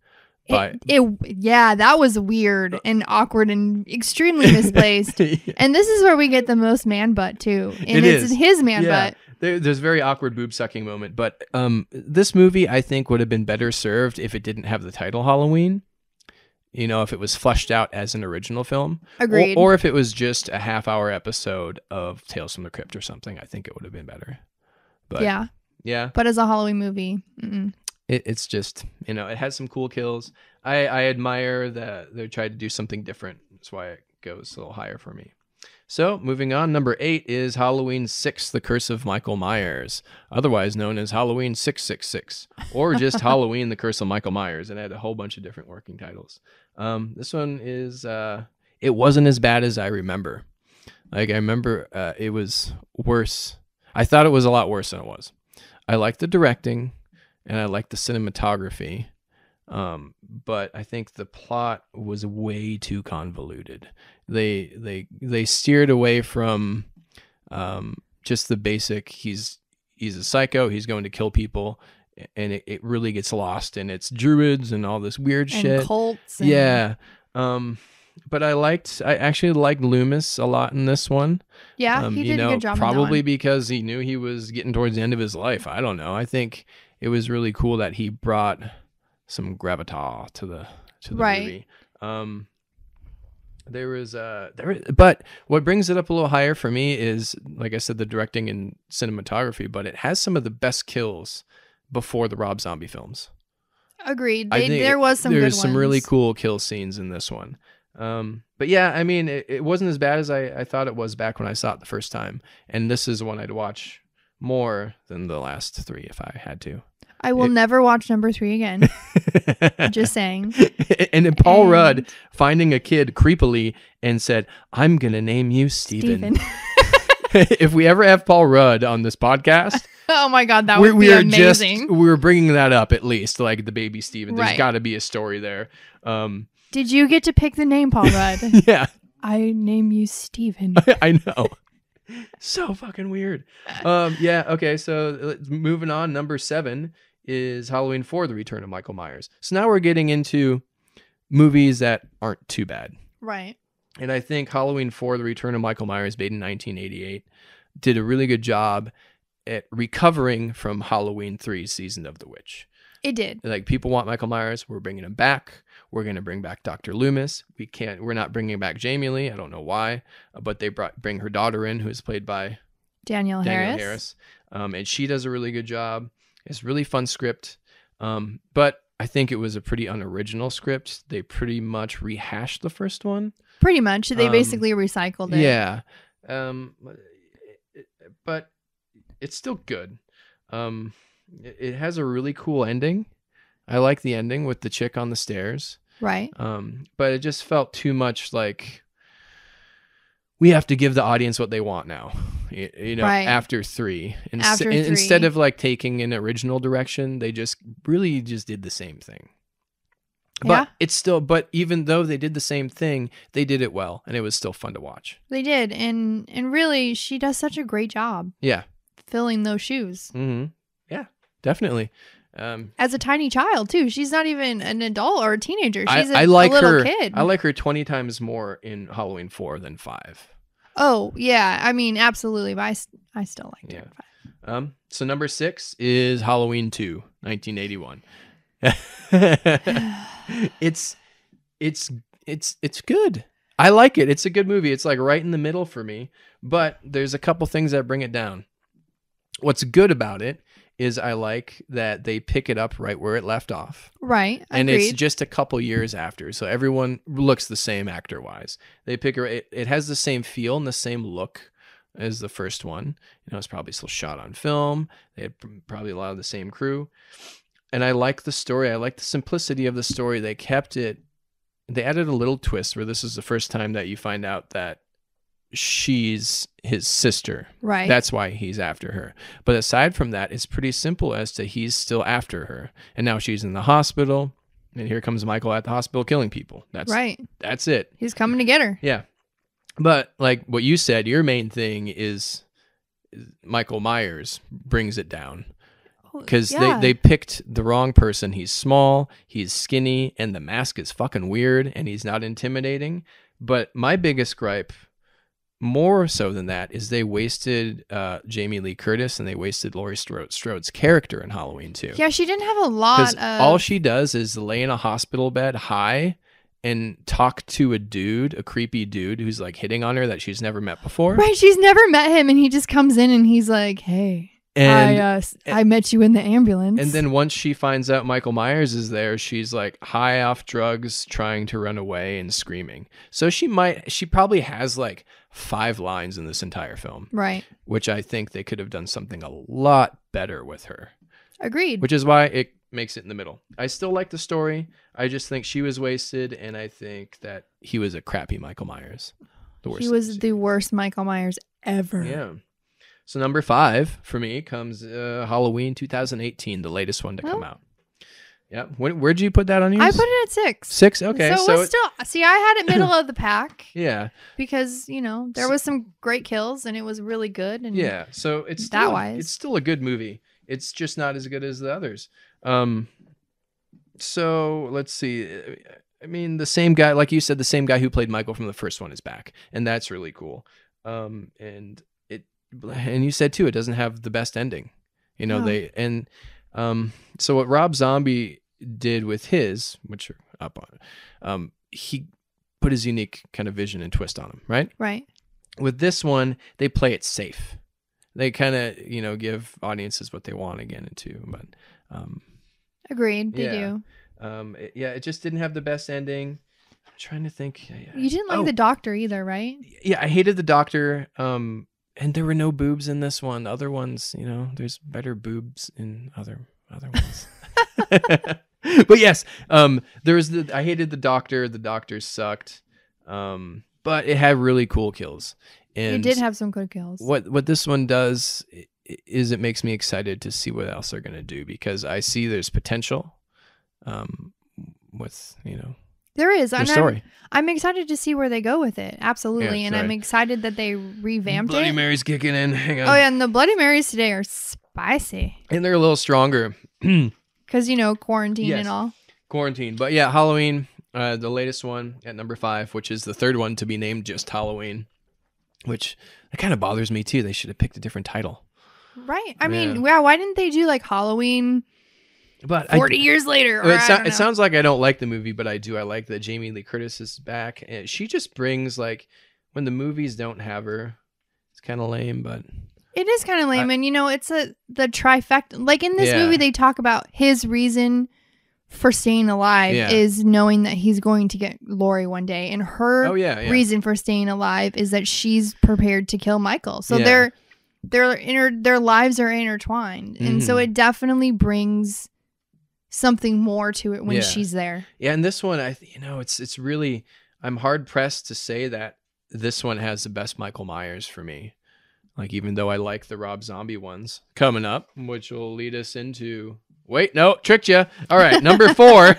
That was weird and awkward and extremely misplaced. Yeah. And this is where we get the most man butt too. And it's his man butt. There's very awkward boob sucking moment, but this movie I think would have been better served if it didn't have the title Halloween. If it was fleshed out as an original film. Agreed. Or if it was just a half-hour episode of Tales from the Crypt or something, I think it would have been better. But yeah. But as a Halloween movie, it's just, it has some cool kills. I admire that they tried to do something different. That's why it goes a little higher for me. So moving on, number 8 is Halloween 6, The Curse of Michael Myers, otherwise known as Halloween 666, or just Halloween, The Curse of Michael Myers. It had a whole bunch of different working titles. This one is, it wasn't as bad as I remember. I remember it was worse. I thought it was a lot worse than it was. I liked the directing and I liked the cinematography. But I think the plot was way too convoluted. They steered away from just the basic he's a psycho, he's going to kill people, and it really gets lost and it's druids and all this weird shit. Cults. But I actually liked Loomis a lot in this one. Yeah, he did a good job. Probably because he knew he was getting towards the end of his life. I don't know. I think it was really cool that he brought some gravitas to the movie. But what brings it up a little higher for me is, like I said, the directing and cinematography. But it has some of the best kills before the Rob Zombie films. Agreed. I think There was some good ones. There's some really cool kill scenes in this one. But yeah, I mean, it wasn't as bad as I thought it was back when I saw it the first time. And this is one I'd watch more than the last three if I had to. I will never watch number 3 again. Just saying. And then Paul Rudd finding a kid creepily and said, "I'm going to name you Steven." If we ever have Paul Rudd on this podcast, oh my God, that would be amazing. We're bringing that up at least, like the baby Steven. There's Right. got to be a story there. Did you get to pick the name, Paul Rudd? Yeah. I name you Steven. I know. So fucking weird. Yeah, okay, so moving on. Number 7 is Halloween 4, The Return of Michael Myers. So now we're getting into movies that aren't too bad. Right. And I think Halloween 4, The Return of Michael Myers, made in 1988, did a really good job at recovering from Halloween 3, Season of the Witch. It did. Like, people want Michael Myers. We're bringing him back. We're going to bring back Dr. Loomis. We're not bringing back Jamie Lee. I don't know why, but they bring her daughter in, who is played by Danielle Harris. And she does a really good job. It's a really fun script. But I think it was a pretty unoriginal script. They pretty much rehashed the first one. Pretty much. They basically recycled it. Yeah. But it's still good. It has a really cool ending. I like the ending with the chick on the stairs. Right. But it just felt too much like we have to give the audience what they want now. Right. After 3. After 3. Instead of like taking an original direction, they just really just did the same thing. But but even though they did the same thing, they did it well, and it was still fun to watch. They did, and really, she does such a great job. Yeah. Filling those shoes. Mm-hmm. Yeah, definitely. As a tiny child too. She's not even an adult or a teenager. She's a little kid. I like her 20 times more in Halloween 4 than 5. Oh yeah, I mean absolutely, but I still liked her. 5. So number 6 is Halloween 2, 1981. It's good. I like it. It's a good movie. It's like right in the middle for me, but there's a couple things that bring it down. What's good about it is I like that they pick it up right where it left off. Right. And agreed. it's just a couple years after. So everyone looks the same actor wise. They pick it has the same feel and the same look as the first one. It's probably still shot on film. They had probably a lot of the same crew. And I like the story. I like the simplicity of the story. They kept it. They added a little twist where this is the first time that you find out that she's his sister. Right. That's why he's after her. But aside from that, it's pretty simple as to he's still after her. And now she's in the hospital. And here comes Michael at the hospital killing people. That's right. That's it. He's coming to get her. Yeah. But like what you said, your main thing is Michael Myers brings it down. Because they picked the wrong person. He's small, he's skinny, and the mask is fucking weird, and he's not intimidating. But my biggest gripe, more so than that, is they wasted Jamie Lee Curtis and they wasted Laurie Strode's character in Halloween 2. Yeah, she didn't have a lot of... all she does is lay in a hospital bed high and talk to a creepy dude who's like hitting on her that she's never met before. Right, she's never met him, and he just comes in and he's like, hey... I met you in the ambulance. And then once she finds out Michael Myers is there, she's like high off drugs, trying to run away and screaming. So she probably has like 5 lines in this entire film. Right. Which I think they could have done something a lot better with her. Agreed. Which is why it makes it in the middle. I still like the story. I just think she was wasted, and I think that he was a crappy Michael Myers. He was the worst Michael Myers ever. Yeah. So number 5 for me comes Halloween 2018, the latest one to come out. Yeah. Where'd you put that on yours? I put it at 6. 6? Okay. So it's still... See, I had it middle of the pack. Yeah. Because, there was some great kills and it was really good. And yeah. So it's still a good movie. It's just not as good as the others. So let's see. I mean, the same guy, like you said, the same guy who played Michael from the first one is back. And that's really cool. And you said too, it doesn't have the best ending, No. So what Rob Zombie did with his, which are up on, he put his unique kind of vision and twist on him, right? Right. With this one, they play it safe. they kind of, give audiences what they want to get into. But Agreed. They yeah. do. It just didn't have the best ending. I'm trying to think. You didn't like the doctor either, right? Yeah, I hated the doctor. And there were no boobs in this one. The other ones, there's better boobs in other ones. But yes, I hated the doctor. The doctor sucked. But it had really cool kills. And it did have some good kills. What this one does is it makes me excited to see what else they're going to do, because I see there's potential with, there is. their story. I'm excited to see where they go with it. Absolutely. Yeah, and I'm excited that they revamped Bloody it. Mary's kicking in. Hang on. Oh, yeah. And the Bloody Marys today are spicy. And they're a little stronger. Because, quarantine and all. Quarantine. But yeah, Halloween, the latest one at number 5, which is the third one to be named just Halloween, which that kind of bothers me too. They should have picked a different title. Right. I mean, why didn't they do like Halloween but 40 years later? Or it sounds like I don't like the movie, but I do. I like that Jamie Lee Curtis is back. And she just brings, like, when the movies don't have her, it's kind of lame, but... It is kind of lame. And, it's the trifecta. Like, in this movie, they talk about his reason for staying alive is knowing that he's going to get Lori one day. And her reason for staying alive is that she's prepared to kill Michael. So their lives are intertwined. And so it definitely brings something more to it when she's there. Yeah, and this one, it's really... I'm hard-pressed to say that this one has the best Michael Myers for me. Like, even though I like the Rob Zombie ones coming up, which will lead us into... Wait, no, tricked you. All right, number 4.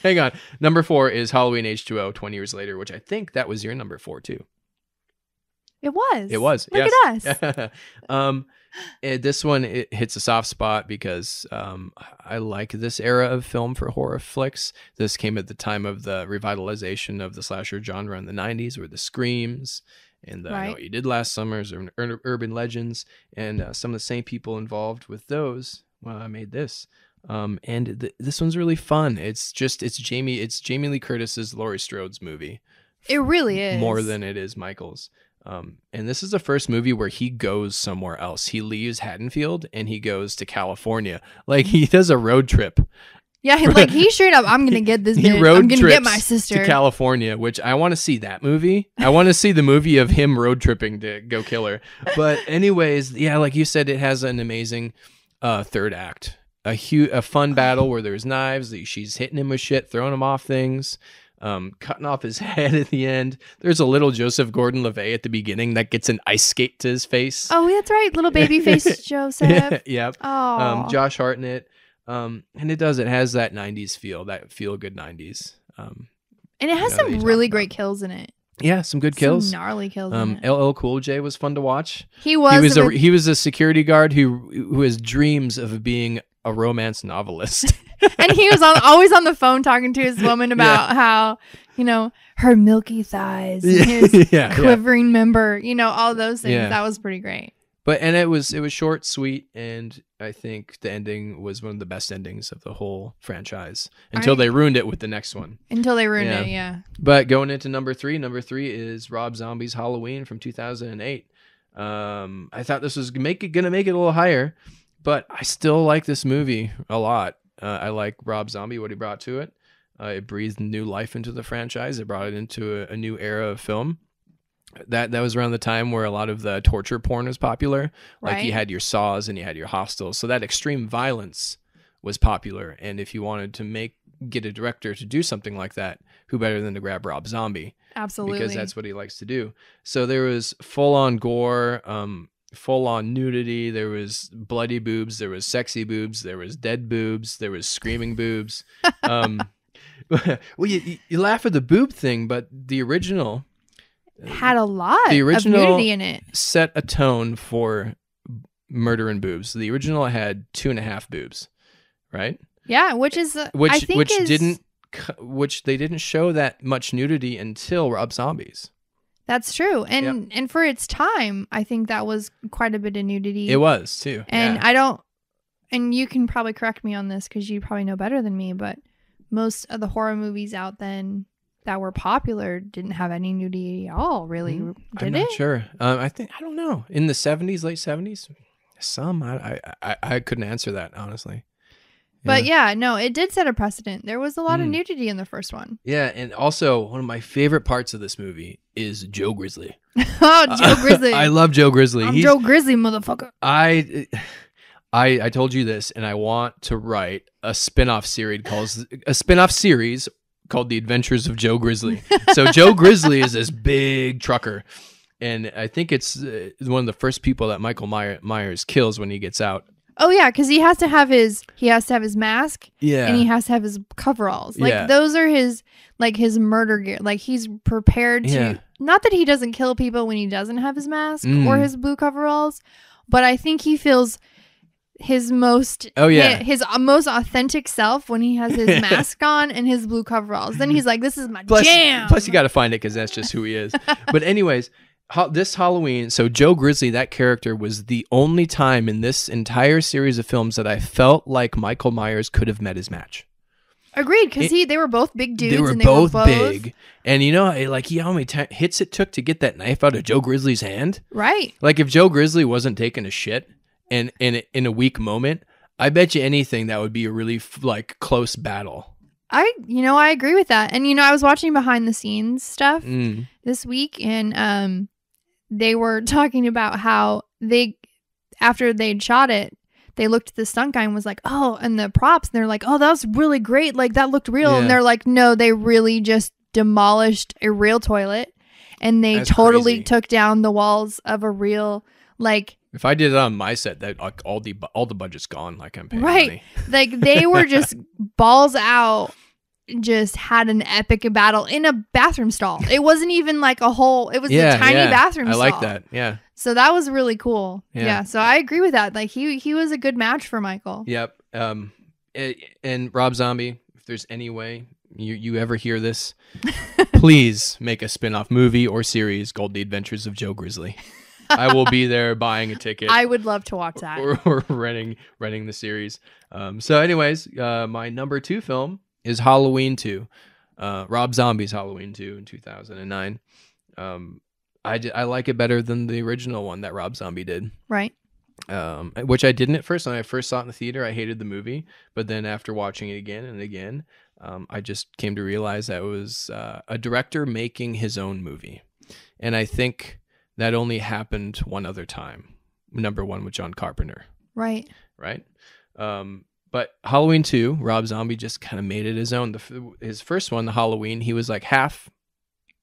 Hang on. Number 4 is Halloween H2O, 20 Years Later, which I think that was your number 4, too. It was. It was, Look yes. at us. This one, it hits a soft spot because I like this era of film for horror flicks. This came at the time of the revitalization of the slasher genre in the 90s, with the Screams and I Know What You Did Last Summer's Urban Legends, and some of the same people involved with those. Well, I made this. This one's really fun. It's Jamie Lee Curtis's Laurie Strode's movie. It really is. More than it is Michael's. And this is the first movie where he goes somewhere else. He leaves Haddonfield and he goes to California. Like, he does a road trip. Yeah, like, he straight up, I'm going to get this bitch. I'm going to get my sister. To California, which I want to see that movie. I want to see the movie of him road tripping to go kill her. But anyways, yeah, like you said, it has an amazing third act. A fun battle where there's knives. She's hitting him with shit, throwing him off things. Cutting off his head at the end. There's a little Joseph Gordon-Levitt at the beginning that gets an ice skate to his face. Oh, that's right. Little baby face Joseph. Yep. Oh. Josh Hartnett. And it has that 90s feel, that feel-good 90s. And it has some really great kills in it. Yeah, some good kills. Some gnarly kills in it. LL Cool J was fun to watch. He was a security guard who has dreams of being a romance novelist. And he was always on the phone talking to his woman about how, her milky thighs and his quivering member, all those things. Yeah. That was pretty great. And it was short, sweet, and I think the ending was one of the best endings of the whole franchise until they ruined it with the next one. Until they ruined it, yeah. But going into number 3 is Rob Zombie's Halloween from 2008. I thought this was gonna make it a little higher, but I still like this movie a lot. I like Rob Zombie, what he brought to it. It breathed new life into the franchise. It brought it into a new era of film. That was around the time where a lot of the torture porn was popular. Like, you had your Saws and you had your Hostels. So that extreme violence was popular. And if you wanted to get a director to do something like that, who better than to grab Rob Zombie? Absolutely. Because that's what he likes to do. So there was full-on gore, full-on nudity. There was bloody boobs. There was sexy boobs. There was dead boobs. There was screaming boobs. Well, you laugh at the boob thing, but the original... had a lot of nudity in it. Set a tone for murder and boobs. The original had 2.5 boobs, right? Yeah, which they didn't show that much nudity until Rob Zombies. That's true, and for its time, I think that was quite a bit of nudity. It was too, and and you can probably correct me on this because you probably know better than me, but most of the horror movies out then that were popular didn't have any nudity at all, really. Did I'm not sure. I don't know. In the 70s, late 70s, some. I couldn't answer that, honestly. But yeah, no, it did set a precedent. There was a lot of nudity in the first one. Yeah, and also one of my favorite parts of this movie is Joe Grizzly. Oh, Joe Grizzly. I love Joe Grizzly. I'm Joe Grizzly, motherfucker. I told you this, and I want to write a spin-off series called The Adventures of Joe Grizzly. So Joe Grizzly is this big trucker, and I think it's one of the first people that Michael Myers kills when he gets out. Oh yeah, because he has to have his mask, and he has to have his coveralls. Like those are his murder gear. Like he's prepared to. Not that he doesn't kill people when he doesn't have his mask or his blue coveralls, but I think he feels his most his most authentic self when he has his mask on and his blue coveralls. Then he's like, "This is my jam." Plus, you got to find it because that's just who he is. But anyways. This Halloween, so Joe Grizzly, that character, was the only time in this entire series of films that I felt like Michael Myers could have met his match. Agreed, because they were both big dudes. They were both big. And you know, how many hits it took to get that knife out of Joe Grizzly's hand? Right. Like if Joe Grizzly wasn't taking a shit in a weak moment, I bet you anything that would be a really close battle. I agree with that. And I was watching behind the scenes stuff this week, and they were talking about how after they'd shot it, they looked at the stunt guy and was like, "Oh," and the props, and they're like, "Oh, that was really great. Like that looked real." Yeah. And they're like, "No, they really just demolished a real toilet, and they totally took down the walls of a real like." If I did it on my set, that all the budget's gone. Like I'm paying money. Like they were just balls out. Just had an epic battle in a bathroom stall. It wasn't even like a whole. It was a tiny bathroom stall. I like that. Yeah. So that was really cool. Yeah. So I agree with that. Like he was a good match for Michael. Yep. And Rob Zombie, if there's any way you ever hear this, please make a spin-off movie or series called The Adventures of Joe Grizzly. I will be there buying a ticket. I would love to watch that. Or renting the series. So anyways, my number 2 film is Halloween 2. Rob Zombie's Halloween 2 in 2009. I like it better than the original one that Rob Zombie did. Right. Which I didn't at first. When I first saw it in the theater, I hated the movie. But then after watching it again and again, I just came to realize that it was a director making his own movie. And I think that only happened one other time. Number 1 with John Carpenter. Right. Right. But Halloween 2, Rob Zombie just kind of made it his own. His first one, the Halloween, he was like half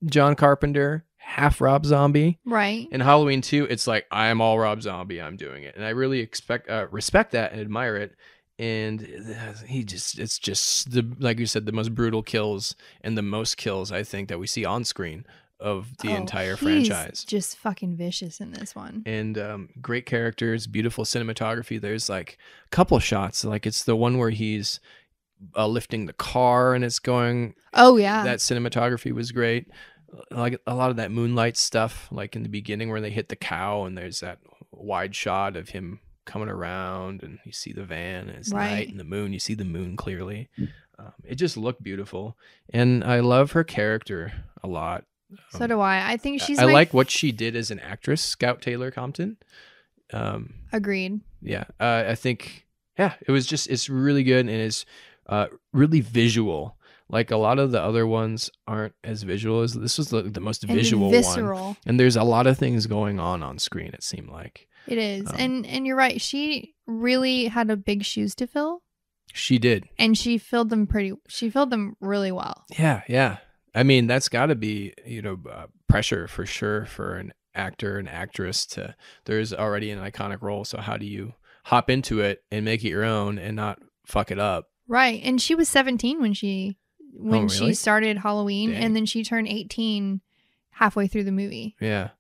John Carpenter, half Rob Zombie. Right. And Halloween 2, it's like, I'm all Rob Zombie, I'm doing it. And I really respect that and admire it. And it's just, like you said, the most brutal kills and the most kills, I think, that we see on screen of the entire franchise. Just fucking vicious in this one. And great characters, beautiful cinematography. There's like a couple of shots, like it's the one where he's lifting the car and it's going. Oh yeah, that cinematography was great. Like a lot of that moonlight stuff, like in the beginning where they hit the cow and there's that wide shot of him coming around and you see the van and it's night and the moon. You see the moon clearly. It just looked beautiful, and I love her character a lot. So do I. I think she's. I like what she did as an actress, Scout Taylor Compton. Agreed. Yeah, I think. Yeah, it's really good and it's really visual. Like a lot of the other ones aren't as visual as this was the most visual one. And there's a lot of things going on screen. It seemed like it is, and you're right. She really had a big shoes to fill. She did, and she filled them really well. Yeah. I mean, that's got to be, pressure for sure for an actor and actress there's already an iconic role. So how do you hop into it and make it your own and not fuck it up? Right. And she was 17 when she started Halloween. Dang. And then she turned 18 halfway through the movie. Yeah.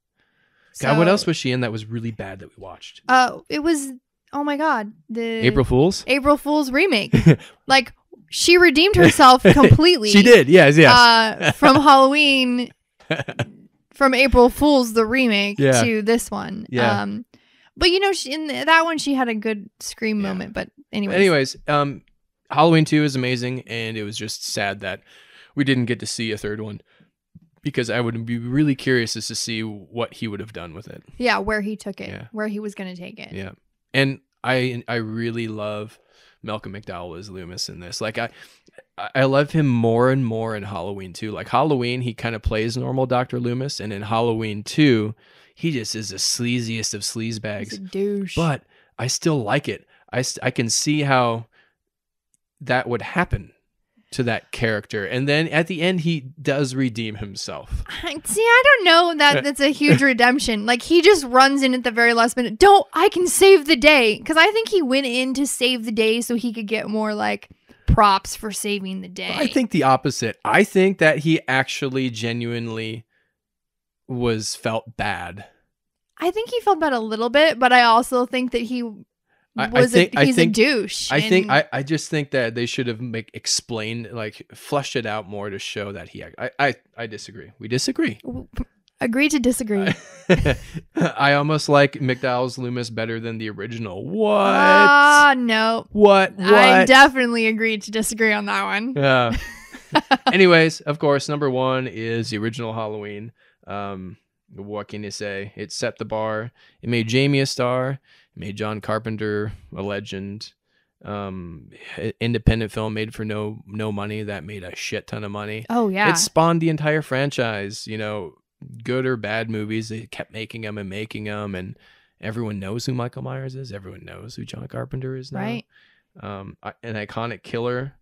God, what else was she in that was really bad that we watched? It was, oh my God. The April Fool's remake. Like, she redeemed herself completely. She did, yes. From Halloween, from April Fool's, the remake, to this one. Yeah. But in that one, she had a good scream moment. But anyways, Halloween 2 is amazing, and it was just sad that we didn't get to see a third one because I would be really curious as to see what he would have done with it. Yeah, where he took it, Yeah. where he was going to take it. Yeah. And I really love Malcolm McDowell as Loomis in this. Like I love him more and more in Halloween 2. Like Halloween, he kind of plays normal Dr. Loomis, and in Halloween 2, he just is the sleaziest of sleazebags. He's a douche. But I still like it. I can see how that would happen to that character, and then at the end he does redeem himself. See, I don't know that that's a huge redemption. Like, he just runs in at the very last minute. I can save the day. Because I think he went in to save the day so he could get more, like, props for saving the day. I think the opposite. I think that he actually genuinely felt bad. I think he felt bad a little bit, but I also think that he's a douche. I just think that they should have explained, like, fleshed it out more to show that I disagree. We disagree. Agree to disagree. I almost like McDowell's Loomis better than the original. What? No. What? I definitely agreed to disagree on that one. Yeah. Anyways, of course, number 1 is the original Halloween. What can you say? It set the bar. It made Jamie a star. It made John Carpenter a legend. Independent film made for no money that made a shit ton of money. Oh yeah. It spawned the entire franchise. Good or bad movies. They kept making them, and everyone knows who Michael Myers is. Everyone knows who John Carpenter is now. Right. An iconic killer.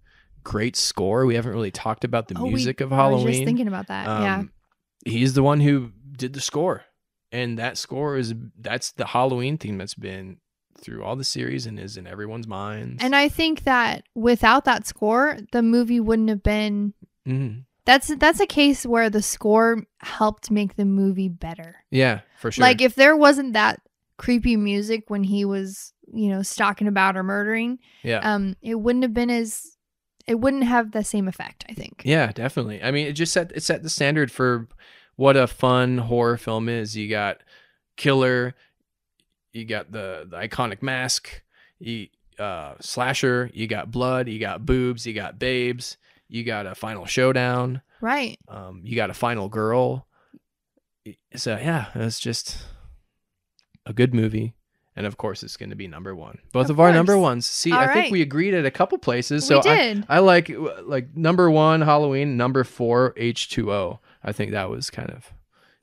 Great score. We haven't really talked about the music of I Halloween. was just thinking about that. Yeah. He's the one who did the score, and that score that's the Halloween theme that's been through all the series and is in everyone's minds. And I think that without that score, the movie wouldn't have been. Mm-hmm. That's a case where the score helped make the movie better. Yeah, for sure. Like, if there wasn't that creepy music when he was, stalking about or murdering, it wouldn't have been it wouldn't have the same effect, I think. Yeah, definitely. I mean, it set the standard for what a fun horror film is. You got killer, you got the iconic mask, slasher, you got blood, you got boobs, you got babes, you got a final showdown. Right. You got a final girl. So yeah, it's just a good movie. And of course, it's going to be number 1. Both of our number ones. See, I think we agreed at a couple places. So we did. I like number 1 Halloween, number 4 H2O. I think that was kind of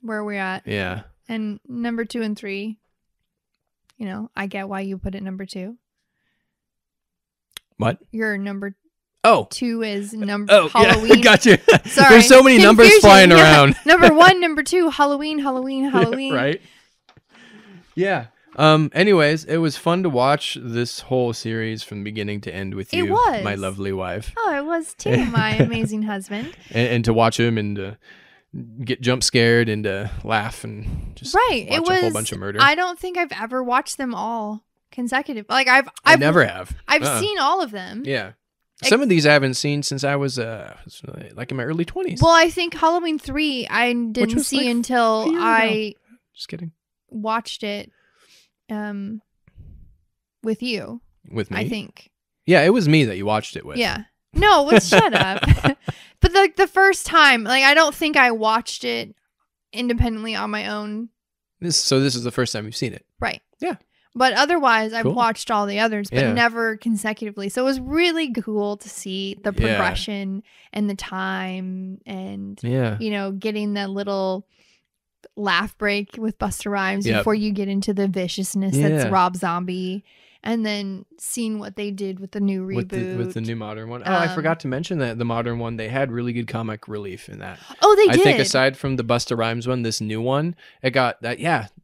where we're at. Yeah. And number 2 and 3, I get why you put it number 2. What? Your number 2 is Halloween. Yeah, gotcha. Sorry. There's so many numbers flying around. Number 1, number 2, Halloween. Right. Yeah. Anyways, it was fun to watch this whole series from beginning to end with you, it was. My lovely wife. Oh, it was too, my amazing husband. And to watch him and to get jump scared and to laugh and just watch a whole bunch of murder. I don't think I've ever watched them all consecutive. Like, I never have. I've seen all of them. Yeah. Some of these I haven't seen since I was like in my early 20s. Well, I think Halloween 3 I didn't see until I just kidding. Watched it with you. With me? I think. Yeah, it was me that you watched it with. Yeah. No, shut up. But the first time, like, I don't think I watched it independently on my own. This is the first time you've seen it. Right. Yeah. But otherwise, I've Cool. watched all the others, but never consecutively. So it was really cool to see the progression and the time and, getting that little laugh break with Busta Rhymes before you get into the viciousness that's Rob Zombie. And then seeing what they did with the new reboot. With the new modern one. Oh, I forgot to mention that the modern one, they had really good comic relief in that. Oh, they did? I think aside from the Busta Rhymes one, this new one, it got that,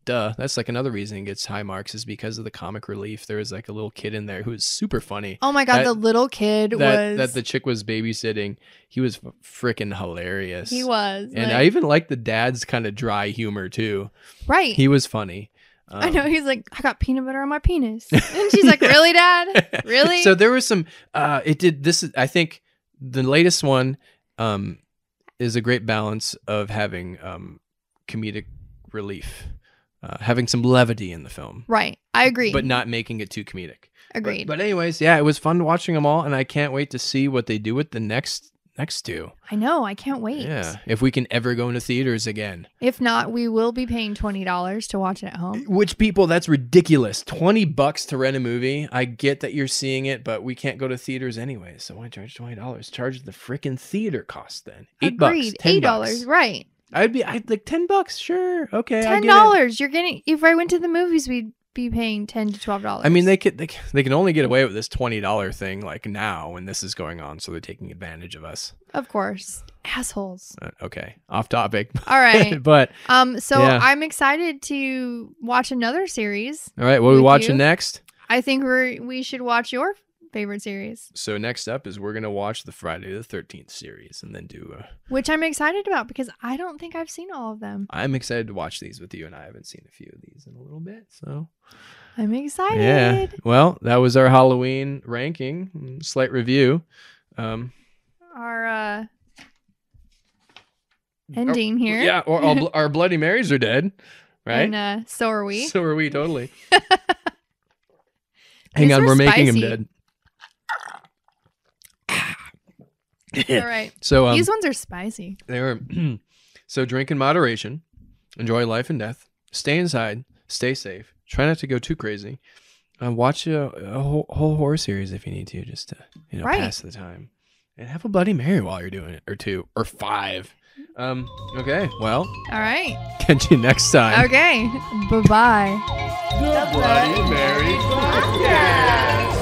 that's like another reason it gets high marks is because of the comic relief. There was like a little kid in there who was super funny. Oh my God, the little kid that the chick was babysitting. He was freaking hilarious. He was. And I even liked the dad's kind of dry humor too. Right. He was funny. I know. He's like, I got peanut butter on my penis. And she's like, really, Dad? Really? So there was some, I think the latest one is a great balance of having comedic relief, having some levity in the film. Right. I agree. But not making it too comedic. Agreed. But anyways, it was fun watching them all. And I can't wait to see what they do with the next next to. I know. I can't wait. Yeah. If we can ever go into theaters again. If not, we will be paying $20 to watch it at home. Which people, that's ridiculous. $20 to rent a movie. I get that you're seeing it, but we can't go to theaters anyway. So why charge $20? Charge the freaking theater cost then. $8. $10. Right. I'd like $10. Sure. Okay. $10. You're getting, if I went to the movies, we'd be paying $10 to $12. I mean, they can only get away with this $20 thing like now when this is going on, so they're taking advantage of us. Of course, assholes. Okay, off topic. All right, but so yeah. I'm excited to watch another series. All right, what are we watching next? I think we should watch your favorite series. So next up is we're gonna watch the Friday the 13th series and then do which I'm excited about because I don't think I've seen all of them. I'm excited to watch these with you, and I haven't seen a few of these in a little bit, so I'm excited. Yeah. Well, that was our Halloween ranking, slight review. Our ending here. Yeah, or our Bloody Marys are dead, right? And so are we. So are we, totally. Hang on, we're making him dead. All right. So these ones are spicy. They're so drink in moderation, enjoy life and death, stay inside, stay safe, try not to go too crazy, watch a whole horror series if you need to, just to pass the time, and have a Bloody Mary while you're doing it, or 2 or 5. Okay, well, all right. Catch you next time. Okay, bye-bye. The Bloody Mary Podcast.